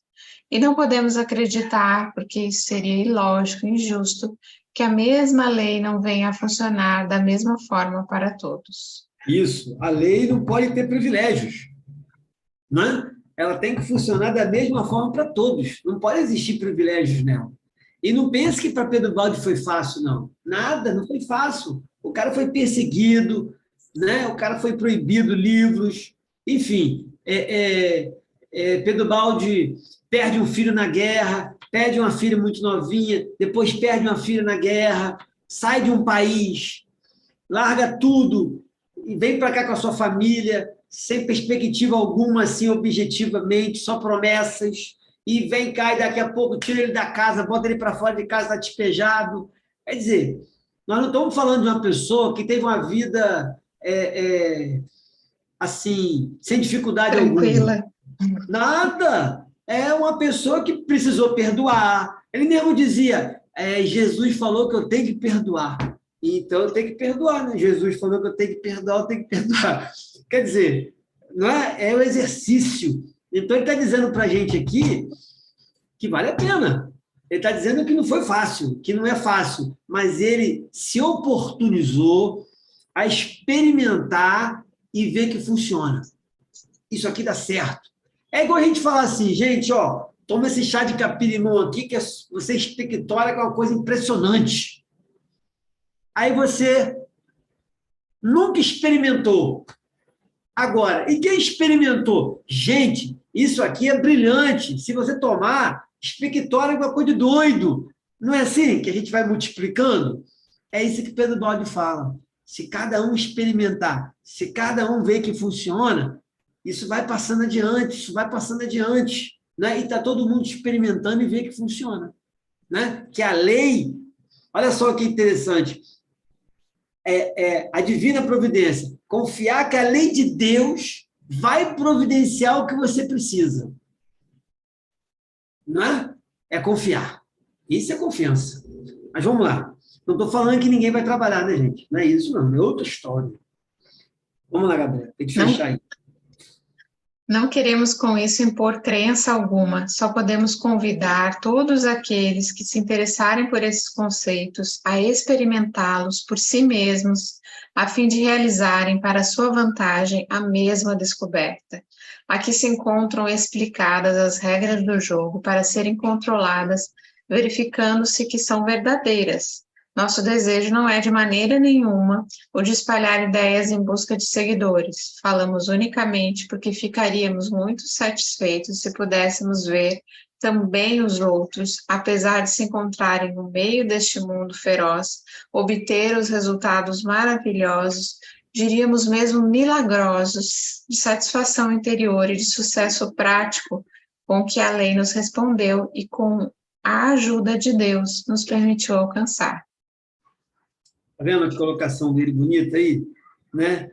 [SPEAKER 2] E não podemos acreditar, porque isso seria ilógico e injusto, que a mesma lei não venha a funcionar da mesma forma para todos.
[SPEAKER 1] Isso. A lei não pode ter privilégios, né? Ela tem que funcionar da mesma forma para todos. Não pode existir privilégios nela. E não pense que para Pedro Baldi foi fácil, não. Nada, não foi fácil. O cara foi perseguido, né? O cara foi proibido livros. Enfim, Pedro Baldi perde um filho na guerra, perde uma filha muito novinha, depois perde uma filha na guerra, sai de um país, larga tudo e vem para cá com a sua família, sem perspectiva alguma, assim, objetivamente, só promessas, e vem cá e daqui a pouco tira ele da casa, bota ele para fora de casa, está despejado. Quer dizer, nós não estamos falando de uma pessoa que teve uma vida assim, sem dificuldade
[SPEAKER 2] Tranquila.
[SPEAKER 1] alguma. Nada. É uma pessoa que precisou perdoar. Ele mesmo dizia, Jesus falou que eu tenho que perdoar. Então, eu tenho que perdoar, né? Jesus falou que eu tenho que perdoar, eu tenho que perdoar. Quer dizer, não é o exercício. Então, ele está dizendo para a gente aqui que vale a pena. Ele está dizendo que não foi fácil, que não é fácil, mas ele se oportunizou a experimentar e ver que funciona. Isso aqui dá certo. É igual a gente falar assim, gente, ó, toma esse chá de capim-limão aqui, que você expectora, que é uma coisa impressionante. Aí você nunca experimentou. Agora, e quem experimentou? Gente, isso aqui é brilhante. Se você tomar, expectora é uma coisa de doido. Não é assim que a gente vai multiplicando? É isso que Pedro Baldi fala. Se cada um experimentar, se cada um ver que funciona, isso vai passando adiante, isso vai passando adiante. Né? E está todo mundo experimentando e vê que funciona. Né? Que a lei, olha só que interessante, a divina providência, confiar que a lei de Deus vai providenciar o que você precisa. Não é? É confiar. Isso é confiança. Mas vamos lá. Não estou falando que ninguém vai trabalhar, né, gente? Não é isso, não. É outra história. Vamos lá, Gabriela. Tem que fechar aí.
[SPEAKER 2] Não queremos com isso impor crença alguma, só podemos convidar todos aqueles que se interessarem por esses conceitos a experimentá-los por si mesmos, a fim de realizarem para sua vantagem a mesma descoberta. Aqui se encontram explicadas as regras do jogo para serem controladas, verificando-se que são verdadeiras. Nosso desejo não é de maneira nenhuma o de espalhar ideias em busca de seguidores. Falamos unicamente porque ficaríamos muito satisfeitos se pudéssemos ver também os outros, apesar de se encontrarem no meio deste mundo feroz, obter os resultados maravilhosos, diríamos mesmo milagrosos, de satisfação interior e de sucesso prático com que a lei nos respondeu e com a ajuda de Deus nos permitiu alcançar.
[SPEAKER 1] Está vendo a colocação dele bonita aí? Né?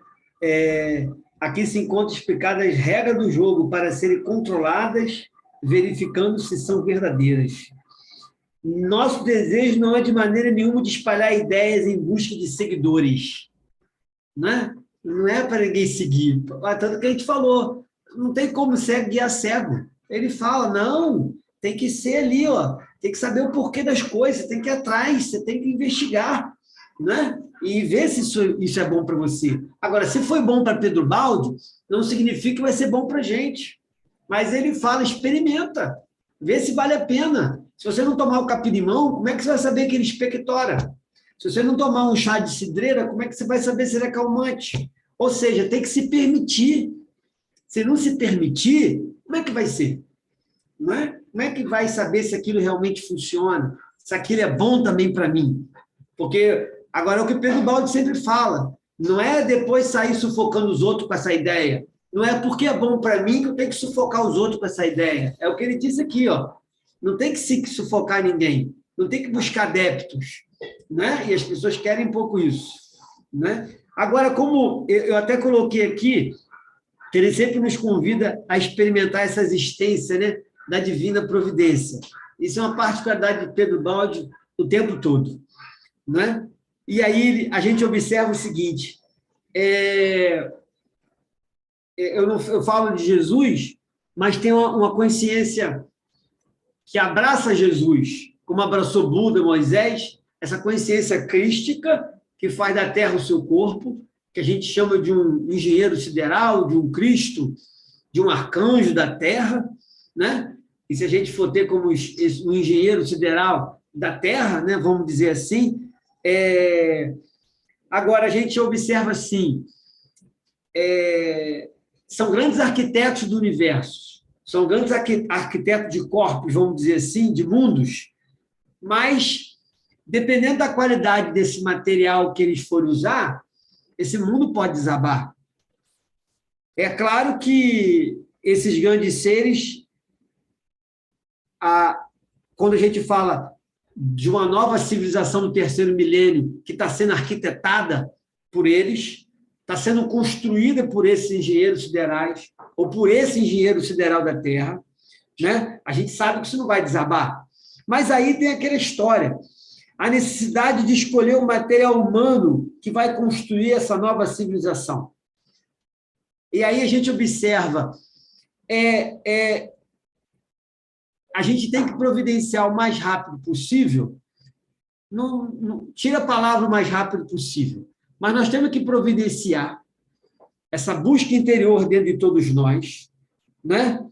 [SPEAKER 1] Aqui se encontram explicadas as regras do jogo para serem controladas, verificando se são verdadeiras. Nosso desejo não é de maneira nenhuma de espalhar ideias em busca de seguidores. Né? Não é para ninguém seguir. Tanto que a gente falou, não tem como cego guiar cego. Ele fala, não, tem que ser ali, ó, tem que saber o porquê das coisas, você tem que ir atrás, você tem que investigar. Né? E ver se isso é bom para você. Agora, se foi bom para Pedro Baldi, não significa que vai ser bom para a gente. Mas ele fala, experimenta, vê se vale a pena. Se você não tomar o capim-limão, como é que você vai saber que ele expectora? Se você não tomar um chá de cidreira, como é que você vai saber se ele é calmante? Ou seja, tem que se permitir. Se não se permitir, como é que vai ser? Não é? Como é que vai saber se aquilo realmente funciona? se aquilo é bom também para mim. Porque agora é o que Pedro Baldi sempre fala, não é depois sair sufocando os outros com essa ideia, não é porque é bom para mim que eu tenho que sufocar os outros com essa ideia. É o que ele disse aqui, ó. Não tem que se sufocar ninguém, não tem que buscar adeptos, né? E as pessoas querem um pouco isso, né? Agora, como eu até coloquei aqui, que ele sempre nos convida a experimentar essa existência, né, da divina providência. Isso é uma particularidade de Pedro Baldi o tempo todo, né? E aí a gente observa o seguinte, eu falo de Jesus, mas tem uma consciência que abraça Jesus, como abraçou Buda, Moisés, essa consciência crística que faz da Terra o seu corpo, que a gente chama de um engenheiro sideral, de um Cristo, de um arcanjo da Terra, né? E se a gente for ter como um engenheiro sideral da Terra, né, vamos dizer assim, agora a gente observa assim, são grandes arquitetos do universo, são grandes arquitetos de corpos, vamos dizer assim, de mundos, mas, dependendo da qualidade desse material que eles forem usar, esse mundo pode desabar. É claro que esses grandes seres, quando a gente fala de uma nova civilização do terceiro milênio, que está sendo arquitetada por eles, está sendo construída por esses engenheiros siderais, ou por esse engenheiro sideral da Terra, né? A gente sabe que isso não vai desabar. Mas aí tem aquela história, a necessidade de escolher o material humano que vai construir essa nova civilização. E aí a gente observa, a gente tem que providenciar o mais rápido possível, não tira a palavra o mais rápido possível, mas nós temos que providenciar essa busca interior dentro de todos nós, né?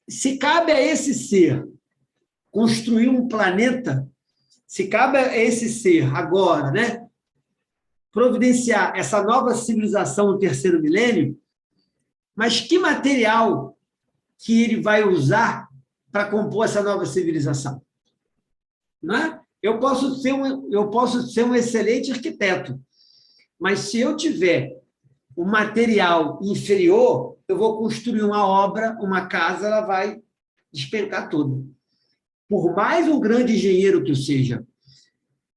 [SPEAKER 1] Se cabe a esse ser construir um planeta, se cabe a esse ser agora, né, providenciar essa nova civilização do terceiro milênio, mas que material que ele vai usar para compor essa nova civilização? Não é? Eu posso ser um excelente arquiteto, mas se eu tiver um material inferior, eu vou construir uma obra, uma casa, ela vai despencar toda. Por mais um grande engenheiro que eu seja.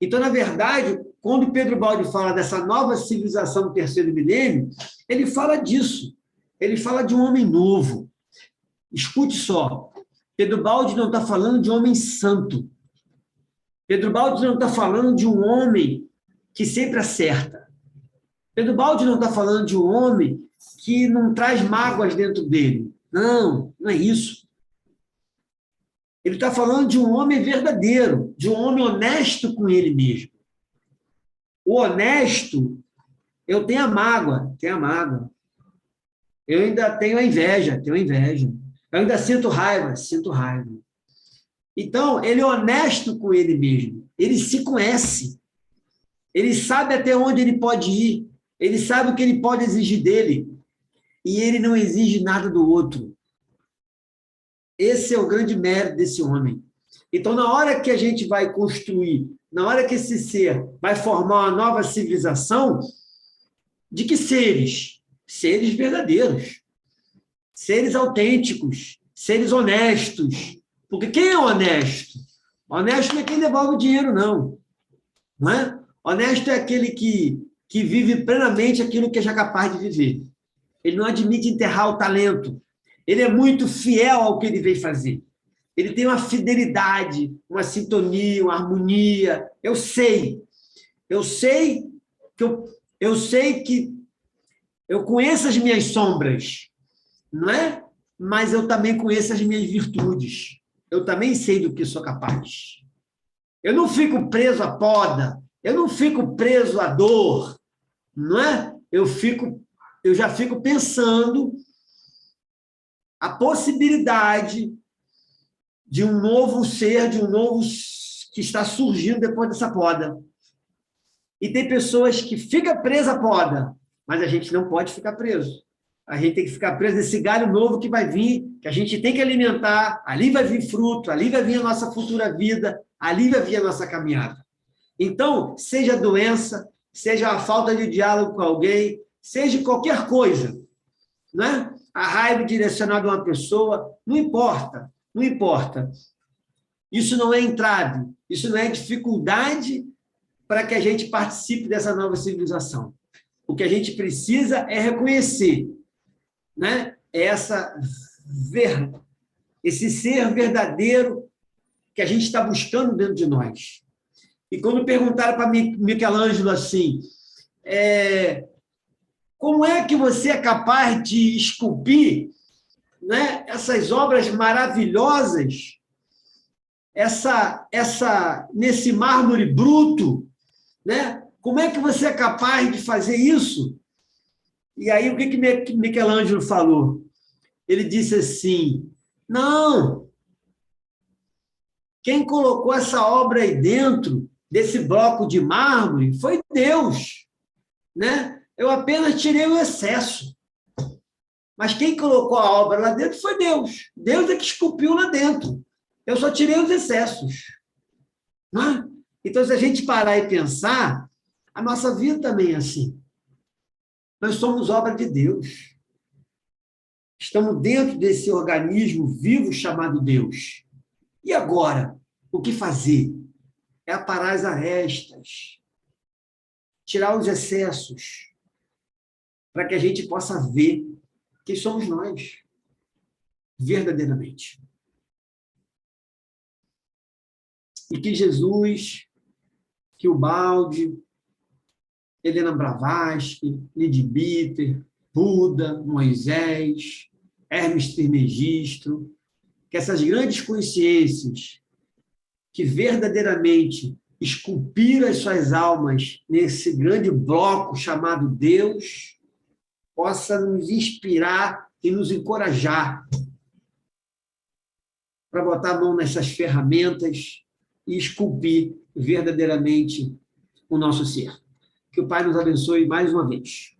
[SPEAKER 1] Então, na verdade, quando Pedro Baldi fala dessa nova civilização do terceiro milênio, ele fala disso. Ele fala de um homem novo. Escute só. Pedro Baldi não está falando de homem santo. Pedro Baldi não está falando de um homem que sempre acerta. Pedro Baldi não está falando de um homem que não traz mágoas dentro dele. Não, não é isso. Ele está falando de um homem verdadeiro, de um homem honesto com ele mesmo. O honesto, eu tenho a mágoa. Eu ainda tenho a inveja. Eu ainda sinto raiva. Então, ele é honesto com ele mesmo. Ele se conhece. Ele sabe até onde ele pode ir. Ele sabe o que ele pode exigir dele. E ele não exige nada do outro. Esse é o grande mérito desse homem. Então, na hora que a gente vai construir, na hora que esse ser vai formar uma nova civilização, de que seres? Seres verdadeiros. Seres autênticos. Seres honestos. Porque quem é honesto? Honesto não é quem devolve o dinheiro, não. Não é? Honesto é aquele que vive plenamente aquilo que é já capaz de viver. Ele não admite enterrar o talento. Ele é muito fiel ao que ele veio fazer. Ele tem uma fidelidade, uma sintonia, uma harmonia. Eu sei que eu conheço as minhas sombras, não é? Mas eu também conheço as minhas virtudes. Eu também sei do que sou capaz. Eu não fico preso à poda, eu não fico preso à dor, não é? Eu já fico pensando a possibilidade de um novo ser, de um novo que está surgindo depois dessa poda. E tem pessoas que ficam presas à poda, mas a gente não pode ficar preso. A gente tem que ficar preso nesse galho novo que vai vir, que a gente tem que alimentar, ali vai vir fruto, ali vai vir a nossa futura vida, ali vai vir a nossa caminhada. Então, seja doença, seja a falta de diálogo com alguém, seja qualquer coisa, né? A raiva direcionada a uma pessoa, não importa, não importa. Isso não é entrave, isso não é dificuldade para que a gente participe dessa nova civilização. O que a gente precisa é reconhecer, né? Esse ser verdadeiro que a gente está buscando dentro de nós. E quando perguntaram para Michelangelo assim, como é que você é capaz de esculpir, né, essas obras maravilhosas, nesse mármore bruto, né? Como é que você é capaz de fazer isso? E aí, o que Michelangelo falou? Ele disse assim, não, quem colocou essa obra aí dentro desse bloco de mármore foi Deus, né? Eu apenas tirei o excesso. Mas quem colocou a obra lá dentro foi Deus. Deus é que esculpiu lá dentro. Eu só tirei os excessos. Não é? Então, se a gente parar e pensar, a nossa vida também é assim. Nós somos obra de Deus. Estamos dentro desse organismo vivo chamado Deus. E agora, o que fazer? É aparar as arestas, tirar os excessos, para que a gente possa ver quem somos nós, verdadeiramente. E que Jesus, que o Baldi, Helena Blavatsky, Lydie Bitter, Buda, Moisés, Hermes Trismegisto, que essas grandes consciências que verdadeiramente esculpiram as suas almas nesse grande bloco chamado Deus, possa nos inspirar e nos encorajar para botar a mão nessas ferramentas e esculpir verdadeiramente o nosso ser. Que o Pai nos abençoe mais uma vez.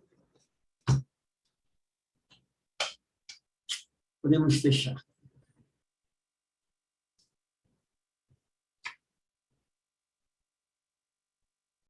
[SPEAKER 1] Podemos fechar.